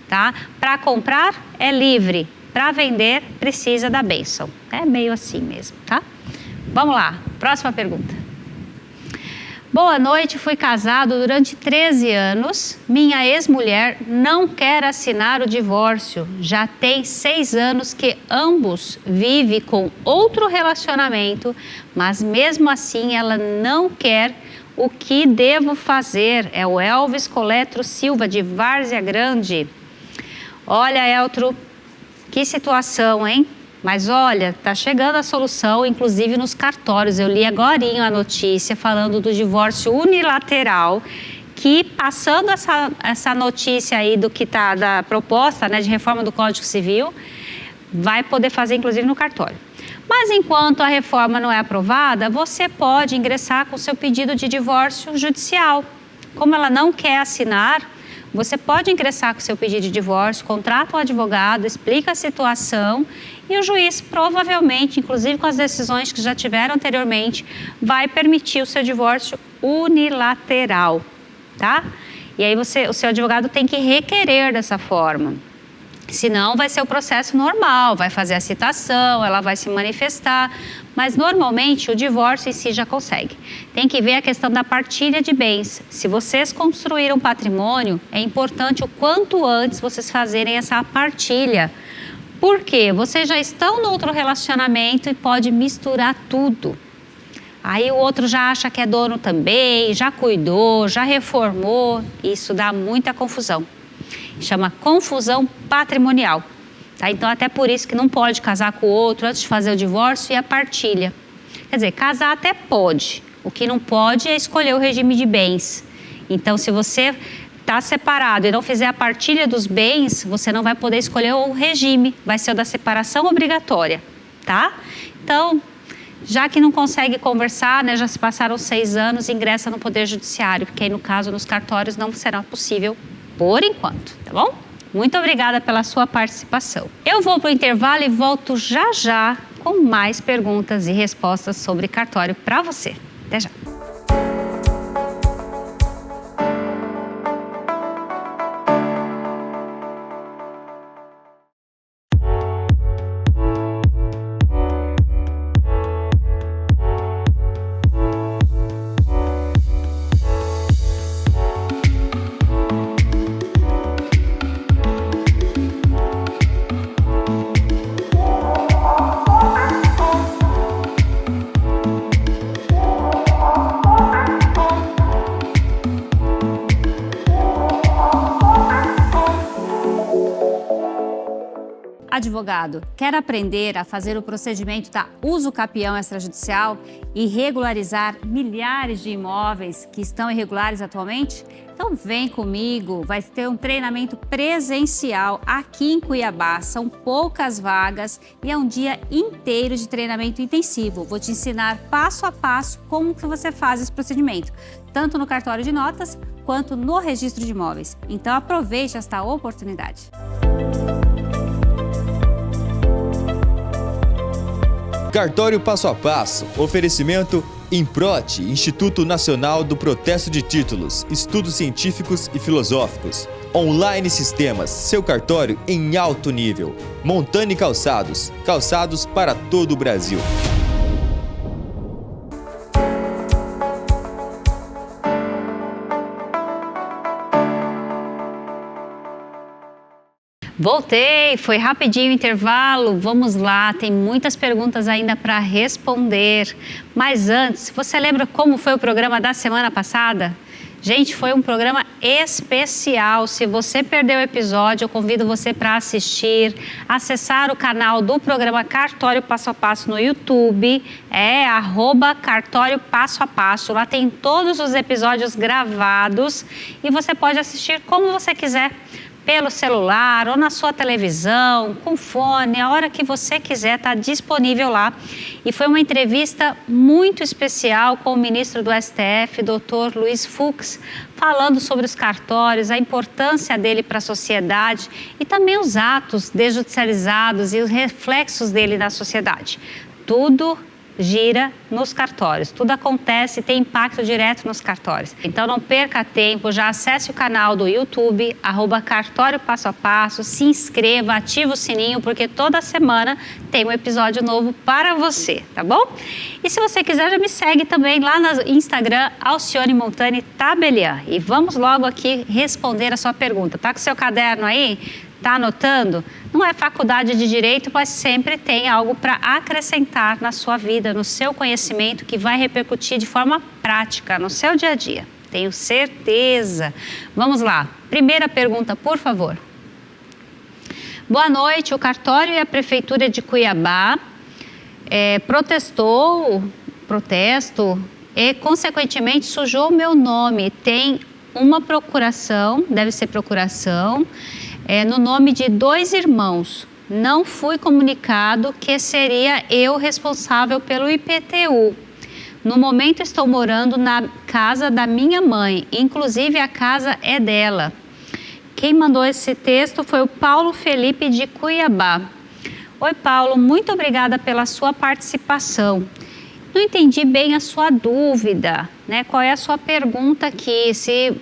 tá? Para comprar é livre, para vender precisa da bênção. É meio assim mesmo, tá? Vamos lá, próxima pergunta. Boa noite, fui casado durante 13 anos. Minha ex-mulher não quer assinar o divórcio. Já tem 6 anos que ambos vivem com outro relacionamento, mas mesmo assim ela não quer. O que devo fazer? É o Elvis Coletro Silva, de Várzea Grande. Olha, Eltro, que situação, hein? Mas olha, tá chegando a solução, inclusive nos cartórios. Eu li agorinho a notícia falando do divórcio unilateral, que passando essa notícia aí do que tá da proposta, né, de reforma do Código Civil, vai poder fazer inclusive no cartório. Mas enquanto a reforma não é aprovada, você pode ingressar com seu pedido de divórcio judicial. Como ela não quer assinar, você pode ingressar com seu pedido de divórcio, contrata um advogado, explica a situação e o juiz provavelmente, inclusive com as decisões que já tiveram anteriormente, vai permitir o seu divórcio unilateral, tá? E aí o seu advogado tem que requerer dessa forma. Senão vai ser o processo normal, vai fazer a citação, ela vai se manifestar, mas normalmente o divórcio em si já consegue. Tem que ver a questão da partilha de bens. Se vocês construíram patrimônio, é importante o quanto antes vocês fazerem essa partilha. Por quê? Vocês já estão no outro relacionamento e pode misturar tudo. Aí o outro já acha que é dono também, já cuidou, já reformou, isso dá muita confusão. Chama confusão patrimonial. Tá? Então, até por isso que não pode casar com o outro antes de fazer o divórcio e a partilha. Quer dizer, casar até pode. O que não pode é escolher o regime de bens. Então, se você está separado e não fizer a partilha dos bens, você não vai poder escolher o regime. Vai ser o da separação obrigatória, tá? Então, já que não consegue conversar, né, já se passaram 6 anos, ingressa no Poder Judiciário, porque aí, no caso, nos cartórios não será possível por enquanto, tá bom? Muito obrigada pela sua participação. Eu vou para o intervalo e volto já já com mais perguntas e respostas sobre cartório para você. Até já. Advogado, quer aprender a fazer o procedimento da uso capião extrajudicial e regularizar milhares de imóveis que estão irregulares atualmente? Então vem comigo, vai ter um treinamento presencial aqui em Cuiabá, são poucas vagas e é um dia inteiro de treinamento intensivo. Vou te ensinar passo a passo como que você faz esse procedimento, tanto no cartório de notas quanto no registro de imóveis. Então aproveite esta oportunidade. Cartório Passo a Passo, oferecimento INPROT, Instituto Nacional do Protesto de Títulos, Estudos Científicos e Filosóficos. Online Sistemas, seu cartório em alto nível. Montani Calçados, calçados para todo o Brasil. Voltei, foi rapidinho o intervalo, vamos lá, tem muitas perguntas ainda para responder. Mas antes, você lembra como foi o programa da semana passada? Gente, foi um programa especial. Se você perdeu o episódio, eu convido você para assistir, acessar o canal do programa Cartório Passo a Passo no YouTube, @Cartório Passo a Passo. Lá tem todos os episódios gravados e você pode assistir como você quiser, pelo celular ou na sua televisão, com fone, a hora que você quiser, está disponível lá. E foi uma entrevista muito especial com o ministro do STF, Dr. Luiz Fux, falando sobre os cartórios, a importância dele para a sociedade e também os atos desjudicializados e os reflexos dele na sociedade. Tudo gira nos cartórios, tudo acontece e tem impacto direto nos cartórios. Então não perca tempo, já acesse o canal do YouTube, @Cartório Passo a Passo, se inscreva, ativa o sininho, porque toda semana tem um episódio novo para você, tá bom? E se você quiser, já me segue também lá no Instagram, Alcione Montani Tabelian. E vamos logo aqui responder a sua pergunta. Tá com o seu caderno aí? Tá anotando? Não é faculdade de direito, mas sempre tem algo para acrescentar na sua vida, no seu conhecimento, que vai repercutir de forma prática no seu dia a dia. Tenho certeza. Vamos lá. Primeira pergunta, por favor. Boa noite. O cartório e a Prefeitura de Cuiabá protesto e, consequentemente, sujou o meu nome. Tem uma procuração, deve ser procuração, no nome de 2 irmãos. Não fui comunicado que seria eu responsável pelo IPTU. No momento estou morando na casa da minha mãe, inclusive a casa é dela. Quem mandou esse texto foi o Paulo Felipe de Cuiabá. Oi, Paulo, muito obrigada pela sua participação. Não entendi bem a sua dúvida, né? Qual é a sua pergunta aqui? Se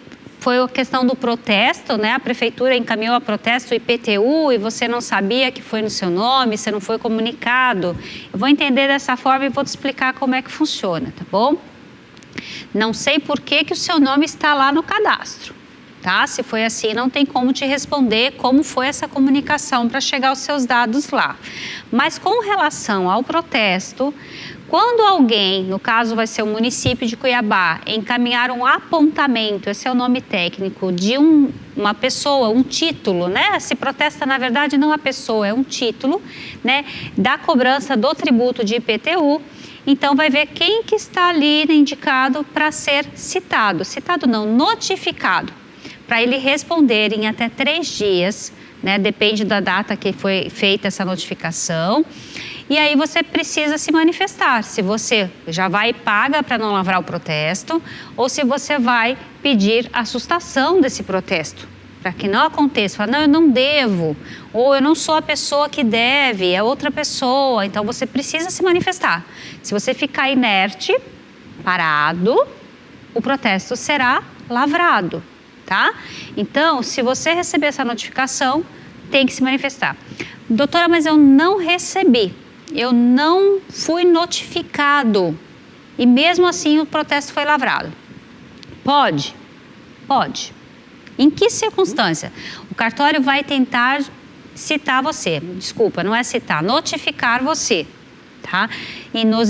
foi a questão do protesto, né? A prefeitura encaminhou a protesto o IPTU e você não sabia que foi no seu nome, você não foi comunicado. Eu vou entender dessa forma e vou te explicar como é que funciona, tá bom? Não sei por que o seu nome está lá no cadastro, tá? Se foi assim, não tem como te responder como foi essa comunicação para chegar aos seus dados lá. Mas com relação ao protesto, quando alguém, no caso vai ser o município de Cuiabá, encaminhar um apontamento, esse é o nome técnico, de uma pessoa, um título, né? Se protesta, na verdade, não a pessoa, é um título, né? Da cobrança do tributo de IPTU. Então, vai ver quem que está ali indicado para ser citado. Citado não, notificado. Para ele responder em até 3 dias, né? Depende da data que foi feita essa notificação. E aí você precisa se manifestar, se você já vai e paga para não lavrar o protesto ou se você vai pedir a sustação desse protesto, para que não aconteça, fala, não, eu não devo, ou eu não sou a pessoa que deve, é outra pessoa, então você precisa se manifestar. Se você ficar inerte, parado, o protesto será lavrado, tá? Então, se você receber essa notificação, tem que se manifestar. Doutora, mas eu não recebi. Eu não fui notificado e mesmo assim o protesto foi lavrado. Pode? Pode. Em que circunstância? O cartório vai tentar citar você, desculpa, não é citar, notificar você, tá? E no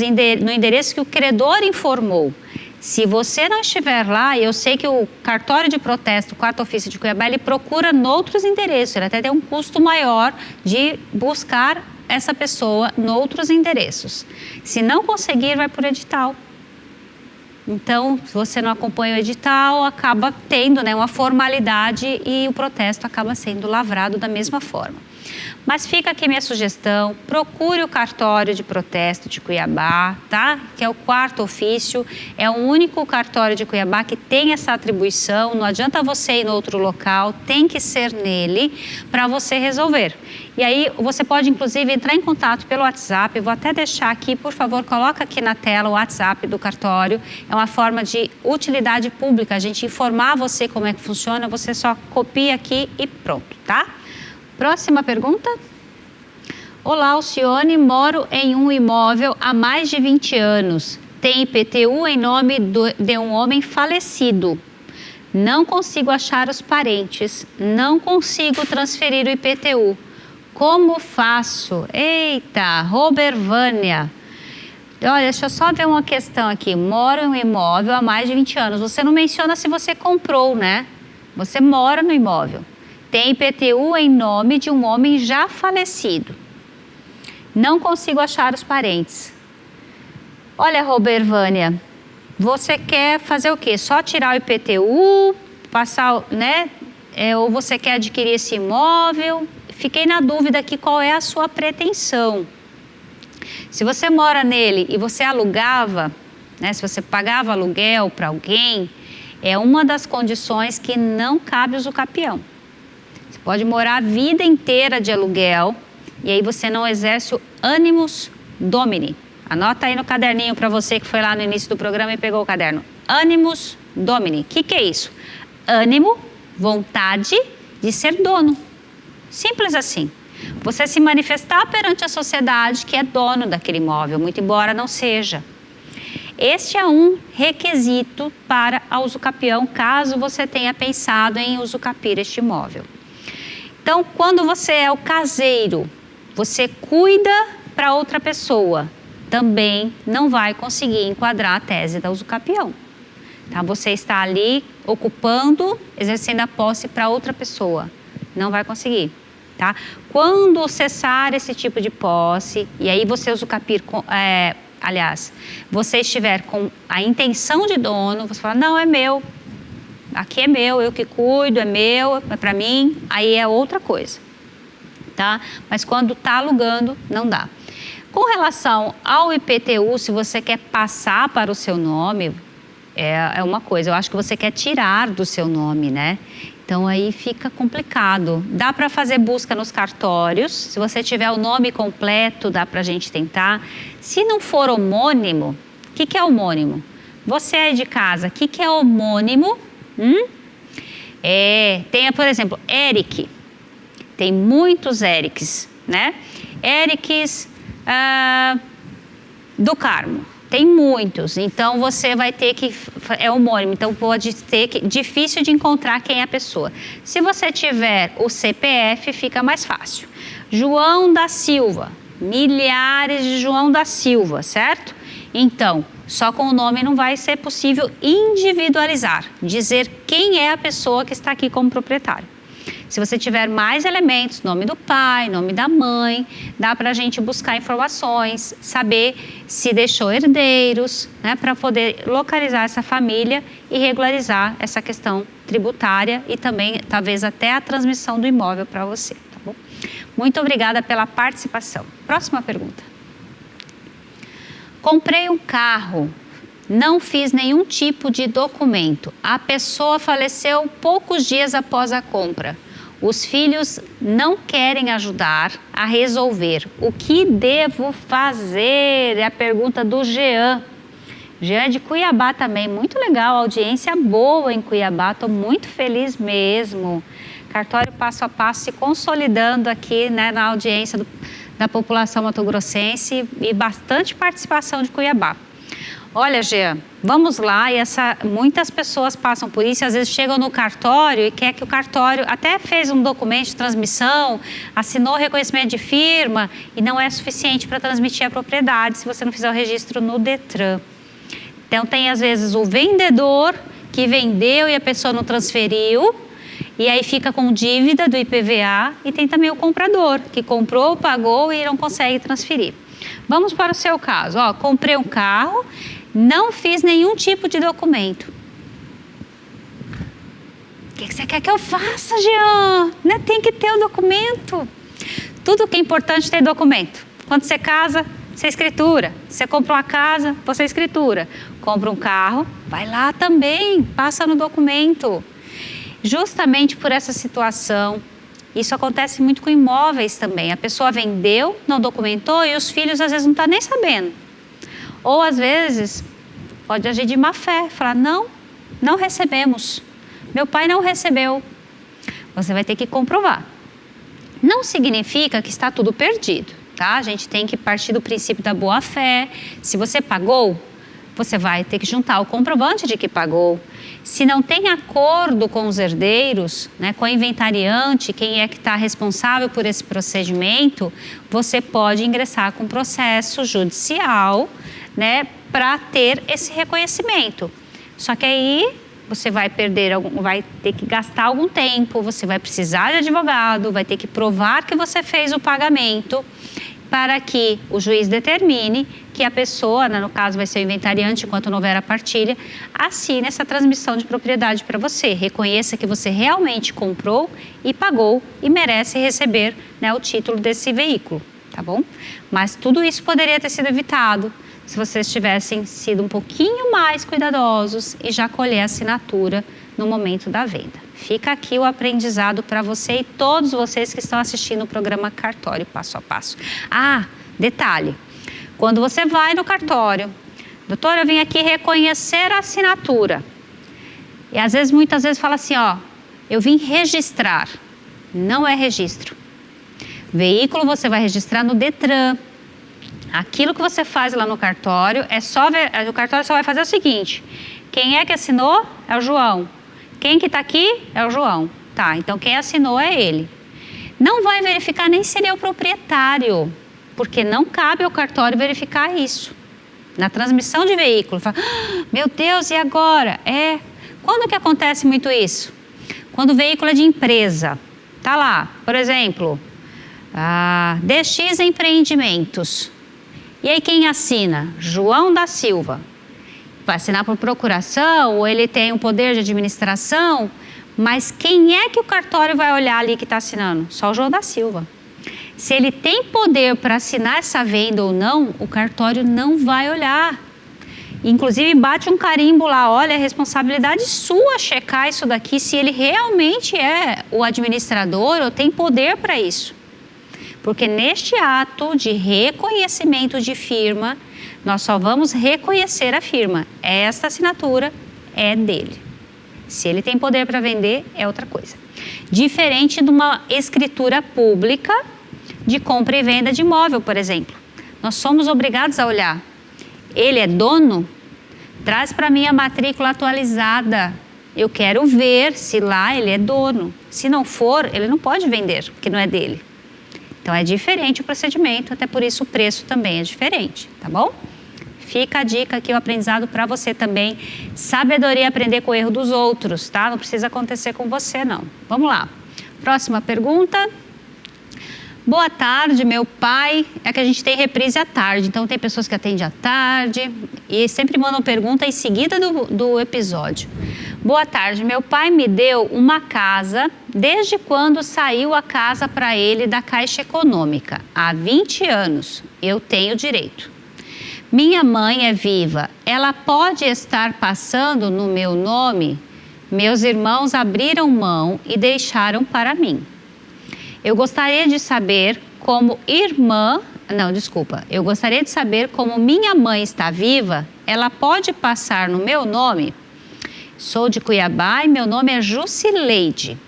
endereço que o credor informou. Se você não estiver lá, eu sei que o cartório de protesto, o 4º ofício de Cuiabá, ele procura noutros endereços, ele até tem um custo maior de buscar essa pessoa noutros endereços. Se não conseguir, vai por edital. Então, se você não acompanha o edital, acaba tendo, né, uma formalidade e o protesto acaba sendo lavrado da mesma forma. Mas fica aqui minha sugestão, procure o cartório de protesto de Cuiabá, tá? Que é o 4º ofício, é o único cartório de Cuiabá que tem essa atribuição, não adianta você ir em outro local, tem que ser nele para você resolver. E aí você pode inclusive entrar em contato pelo WhatsApp, eu vou até deixar aqui, por favor, coloca aqui na tela o WhatsApp do cartório, é uma forma de utilidade pública, a gente informar você como é que funciona, você só copia aqui e pronto, tá? Próxima pergunta. Olá, Alcione, moro em um imóvel há mais de 20 anos. Tem IPTU em nome de um homem falecido. Não consigo achar os parentes. Não consigo transferir o IPTU. Como faço? Eita, Robervânia. Olha, deixa eu só ver uma questão aqui. Moro em um imóvel há mais de 20 anos. Você não menciona se você comprou, né? Você mora no imóvel. Tem IPTU em nome de um homem já falecido. Não consigo achar os parentes. Olha, Robervânia, você quer fazer o quê? Só tirar o IPTU, passar, né? Ou você quer adquirir esse imóvel? Fiquei na dúvida aqui qual é a sua pretensão. Se você mora nele e você alugava, né? Se você pagava aluguel para alguém, é uma das condições que não cabe usucapião. Pode morar a vida inteira de aluguel e aí você não exerce o animus domini. Anota aí no caderninho para você que foi lá no início do programa e pegou o caderno. Animus domini. O que é isso? Ânimo, vontade de ser dono. Simples assim. Você se manifestar perante a sociedade que é dono daquele imóvel, muito embora não seja. Este é um requisito para a usucapião, caso você tenha pensado em usucapir este imóvel. Então, quando você é o caseiro, você cuida para outra pessoa, também não vai conseguir enquadrar a tese da usucapião. Tá? Você está ali ocupando, exercendo a posse para outra pessoa, não vai conseguir. Tá? Quando cessar esse tipo de posse, e aí você usucapir, você estiver com a intenção de dono, você fala, não, é meu. Aqui é meu, eu que cuido, é meu, é para mim, aí é outra coisa, tá? Mas quando tá alugando, não dá. Com relação ao IPTU, se você quer passar para o seu nome, é uma coisa, eu acho que você quer tirar do seu nome, né? Então aí fica complicado. Dá para fazer busca nos cartórios, se você tiver o nome completo, dá para a gente tentar. Se não for homônimo, o que é homônimo? Você é de casa, o que é homônimo? Tem, por exemplo, Eric. Tem muitos Erics, né? Erics do Carmo. Tem muitos, então você vai ter que... É homônimo, então pode ter que... Difícil de encontrar quem é a pessoa. Se você tiver o CPF, fica mais fácil. João da Silva. Milhares de João da Silva, certo? Então, só com o nome não vai ser possível individualizar, dizer quem é a pessoa que está aqui como proprietário. Se você tiver mais elementos, nome do pai, nome da mãe, dá para a gente buscar informações, saber se deixou herdeiros, né, para poder localizar essa família e regularizar essa questão tributária e também, talvez, até a transmissão do imóvel para você, tá bom? Muito obrigada pela participação. Próxima pergunta. Comprei um carro, não fiz nenhum tipo de documento. A pessoa faleceu poucos dias após a compra. Os filhos não querem ajudar a resolver. O que devo fazer? É a pergunta do Jean. Jean é de Cuiabá também. Muito legal, audiência boa em Cuiabá. Estou muito feliz mesmo. Cartório Passo a Passo se consolidando aqui, né, na audiência da população mato-grossense e bastante participação de Cuiabá. Olha, Jean, vamos lá, e muitas pessoas passam por isso, às vezes chegam no cartório e quer que o cartório até fez um documento de transmissão, assinou reconhecimento de firma e não é suficiente para transmitir a propriedade se você não fizer o registro no Detran. Então tem às vezes o vendedor que vendeu e a pessoa não transferiu, e aí fica com dívida do IPVA, e tem também o comprador que comprou, pagou e não consegue transferir. Vamos para o seu caso. Ó, comprei um carro, não fiz nenhum tipo de documento. O que você quer que eu faça, Jean? Né? Tem que ter o documento. Tudo que é importante ter documento. Quando você casa, você escritura. Você compra uma casa, você escritura. Compra um carro, vai lá também, passa no documento. Justamente por essa situação, isso acontece muito com imóveis também. A pessoa vendeu, não documentou e os filhos às vezes não estão nem sabendo. Ou às vezes pode agir de má fé, falar não recebemos, meu pai não recebeu. Você vai ter que comprovar. Não significa que está tudo perdido, tá? A gente tem que partir do princípio da boa fé. Se você pagou, você vai ter que juntar o comprovante de que pagou. Se não tem acordo com os herdeiros, né, com o inventariante, quem é que está responsável por esse procedimento, você pode ingressar com processo judicial, né, para ter esse reconhecimento. Só que aí você vai ter que gastar algum tempo, você vai precisar de advogado, vai ter que provar que você fez o pagamento para que o juiz determine que a pessoa, no caso vai ser o inventariante, enquanto não houver a partilha, assine essa transmissão de propriedade para você, reconheça que você realmente comprou e pagou e merece receber, né, o título desse veículo, tá bom? Mas tudo isso poderia ter sido evitado se vocês tivessem sido um pouquinho mais cuidadosos e já colher a assinatura no momento da venda. Fica aqui o aprendizado para você e todos vocês que estão assistindo o programa Cartório Passo a Passo. Ah, detalhe, quando você vai no cartório, doutora, eu vim aqui reconhecer a assinatura. E às vezes, muitas vezes fala assim, ó, eu vim registrar. Não é registro. Veículo você vai registrar no Detran. Aquilo que você faz lá no cartório, o cartório só vai fazer o seguinte, quem é que assinou? É o João. Quem que está aqui? É o João. Tá, então quem assinou é ele. Não vai verificar nem se ele é o proprietário, porque não cabe ao cartório verificar isso. Na transmissão de veículo, fala, meu Deus, e agora? Quando que acontece muito isso? Quando o veículo é de empresa. Tá lá, por exemplo, DX Empreendimentos. E aí quem assina? João da Silva. Vai assinar por procuração, ou ele tem um poder de administração, mas quem é que o cartório vai olhar ali que está assinando? Só o João da Silva. Se ele tem poder para assinar essa venda ou não, o cartório não vai olhar. Inclusive bate um carimbo lá, olha, é responsabilidade sua checar isso daqui, se ele realmente é o administrador ou tem poder para isso. Porque neste ato de reconhecimento de firma, nós só vamos reconhecer a firma. Esta assinatura é dele. Se ele tem poder para vender, é outra coisa. Diferente de uma escritura pública de compra e venda de imóvel, por exemplo. Nós somos obrigados a olhar. Ele é dono? Traz para mim a matrícula atualizada. Eu quero ver se lá ele é dono. Se não for, ele não pode vender, porque não é dele. Então é diferente o procedimento, até por isso o preço também é diferente, tá bom? Fica a dica aqui, o aprendizado para você também. Sabedoria é aprender com o erro dos outros, tá? Não precisa acontecer com você, não. Vamos lá. Próxima pergunta. Boa tarde, meu pai. É que a gente tem reprise à tarde, então tem pessoas que atendem à tarde e sempre mandam pergunta em seguida do episódio. Boa tarde, meu pai me deu uma casa desde quando saiu a casa para ele da Caixa Econômica. Há 20 anos. Eu tenho direito. Minha mãe é viva, ela pode estar passando no meu nome? Meus irmãos abriram mão e deixaram para mim. Eu gostaria de saber como eu gostaria de saber como minha mãe está viva, ela pode passar no meu nome? Sou de Cuiabá e meu nome é Jusileide.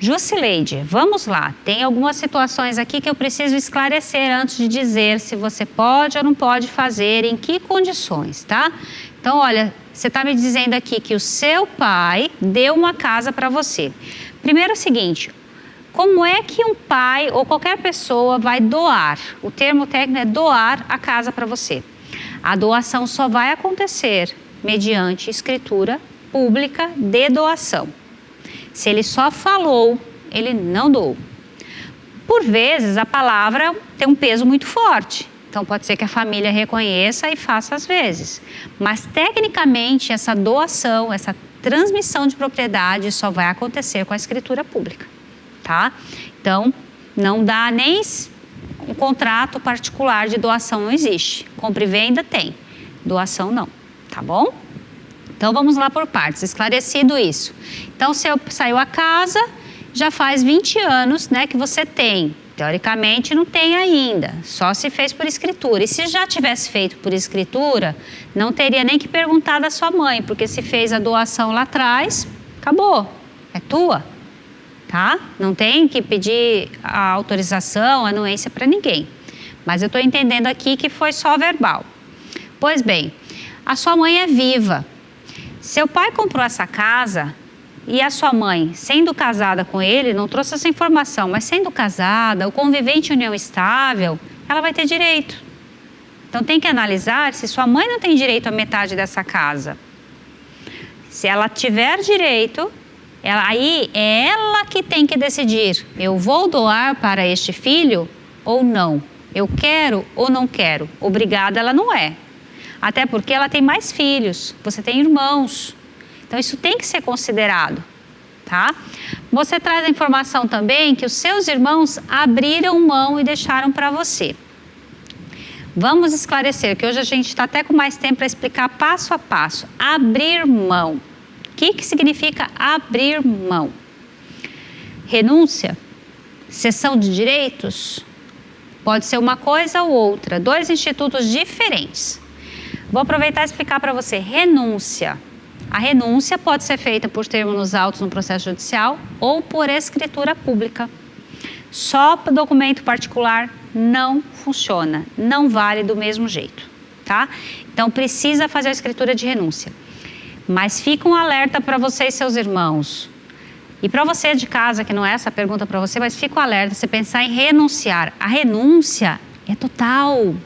Jusileide, vamos lá, tem algumas situações aqui que eu preciso esclarecer antes de dizer se você pode ou não pode fazer, em que condições, tá? Então, olha, você está me dizendo aqui que o seu pai deu uma casa para você. Primeiro é o seguinte, como é que um pai ou qualquer pessoa vai doar? O termo técnico é doar a casa para você. A doação só vai acontecer mediante escritura pública de doação. Se ele só falou, ele não doou. Por vezes, a palavra tem um peso muito forte. Então, pode ser que a família reconheça e faça às vezes. Mas, tecnicamente, essa doação, essa transmissão de propriedade só vai acontecer com a escritura pública, tá? Então, não dá nem um contrato particular de doação, não existe. Compra e venda tem, doação não, tá bom? Então, vamos lá por partes, esclarecido isso. Então, se saiu a casa, já faz 20 anos, né, que você tem. Teoricamente, não tem ainda, só se fez por escritura. E se já tivesse feito por escritura, não teria nem que perguntar da sua mãe, porque se fez a doação lá atrás, acabou, é tua, tá? Não tem que pedir a autorização, a anuência para ninguém. Mas eu estou entendendo aqui que foi só verbal. Pois bem, a sua mãe é viva. Seu pai comprou essa casa e a sua mãe, sendo casada com ele, não trouxe essa informação, mas sendo casada, o convivente em união estável, ela vai ter direito. Então tem que analisar se sua mãe não tem direito à metade dessa casa. Se ela tiver direito, aí é ela que tem que decidir, eu vou doar para este filho ou não? Eu quero ou não quero? Obrigada ela não é. Até porque ela tem mais filhos, você tem irmãos. Então, isso tem que ser considerado, tá? Você traz a informação também que os seus irmãos abriram mão e deixaram para você. Vamos esclarecer, que hoje a gente está até com mais tempo para explicar passo a passo. Abrir mão. O que significa abrir mão? Renúncia? Cessão de direitos? Pode ser uma coisa ou outra, dois institutos diferentes. Vou aproveitar e explicar para você. Renúncia. A renúncia pode ser feita por termo nos autos no processo judicial ou por escritura pública. Só documento particular não funciona, não vale do mesmo jeito, tá? Então precisa fazer a escritura de renúncia. Mas fica um alerta para você e seus irmãos. E para você de casa, que não é essa pergunta para você, mas fica um alerta, você pensar em renunciar. A renúncia é total.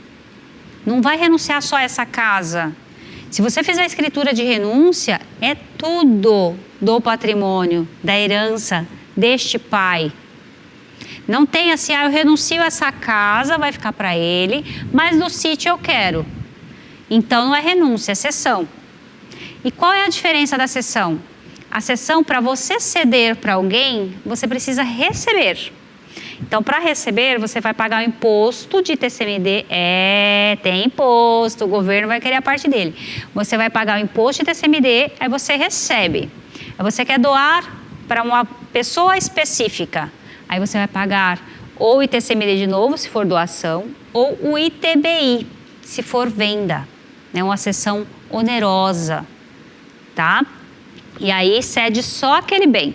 Não vai renunciar só a essa casa. Se você fizer a escritura de renúncia, é tudo do patrimônio, da herança deste pai. Não tem assim, eu renuncio a essa casa, vai ficar para ele, mas do sítio eu quero. Então não é renúncia, é cessão. E qual é a diferença da cessão? A cessão, para você ceder para alguém, você precisa receber. Então, para receber, você vai pagar o imposto de TCMD. Tem imposto, o governo vai querer a parte dele. Você vai pagar o imposto de TCMD, aí você recebe. Aí você quer doar para uma pessoa específica. Aí você vai pagar ou o ITCMD de novo, se for doação, ou o ITBI, se for venda. É uma cessão onerosa, tá? E aí cede só aquele bem.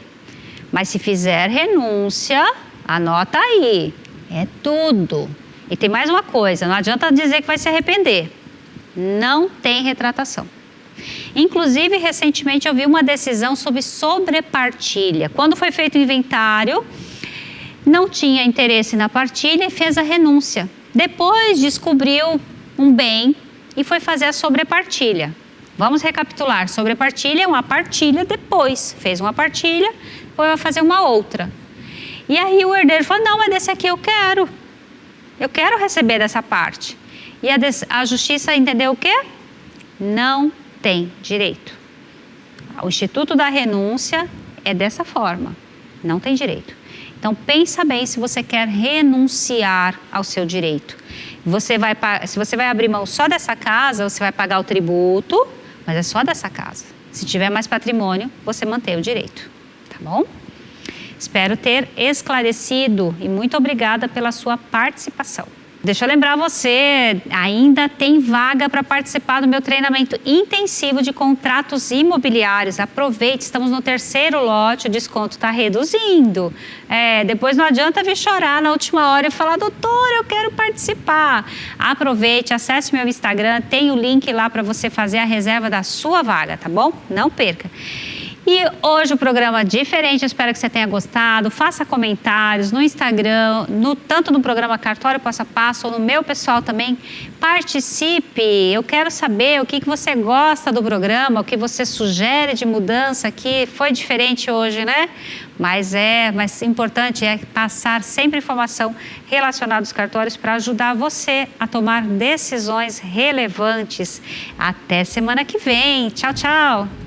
Mas se fizer renúncia, anota aí, é tudo. E tem mais uma coisa, não adianta dizer que vai se arrepender. Não tem retratação. Inclusive, recentemente eu vi uma decisão sobre sobrepartilha. Quando foi feito o inventário, não tinha interesse na partilha e fez a renúncia. Depois descobriu um bem e foi fazer a sobrepartilha. Vamos recapitular. Sobrepartilha é uma partilha depois. Fez uma partilha, depois vai fazer uma outra. E aí o herdeiro falou, não, mas desse aqui eu quero. Eu quero receber dessa parte. E a justiça entendeu o quê? Não tem direito. O Instituto da Renúncia é dessa forma. Não tem direito. Então, pensa bem se você quer renunciar ao seu direito. Se você vai abrir mão só dessa casa, você vai pagar o tributo, mas é só dessa casa. Se tiver mais patrimônio, você mantém o direito. Tá bom? Espero ter esclarecido e muito obrigada pela sua participação. Deixa eu lembrar você, ainda tem vaga para participar do meu treinamento intensivo de contratos imobiliários. Aproveite, estamos no 3º lote, o desconto está reduzindo. Depois não adianta vir chorar na última hora e falar, doutora, eu quero participar. Aproveite, acesse meu Instagram, tem o link lá para você fazer a reserva da sua vaga, tá bom? Não perca. E hoje o programa é diferente, eu espero que você tenha gostado. Faça comentários no Instagram, tanto no programa Cartório Passo a Passo ou no meu pessoal também. Participe, eu quero saber o que você gosta do programa, o que você sugere de mudança aqui. Foi diferente hoje, né? Mas importante é passar sempre informação relacionada aos cartórios para ajudar você a tomar decisões relevantes. Até semana que vem. Tchau, tchau!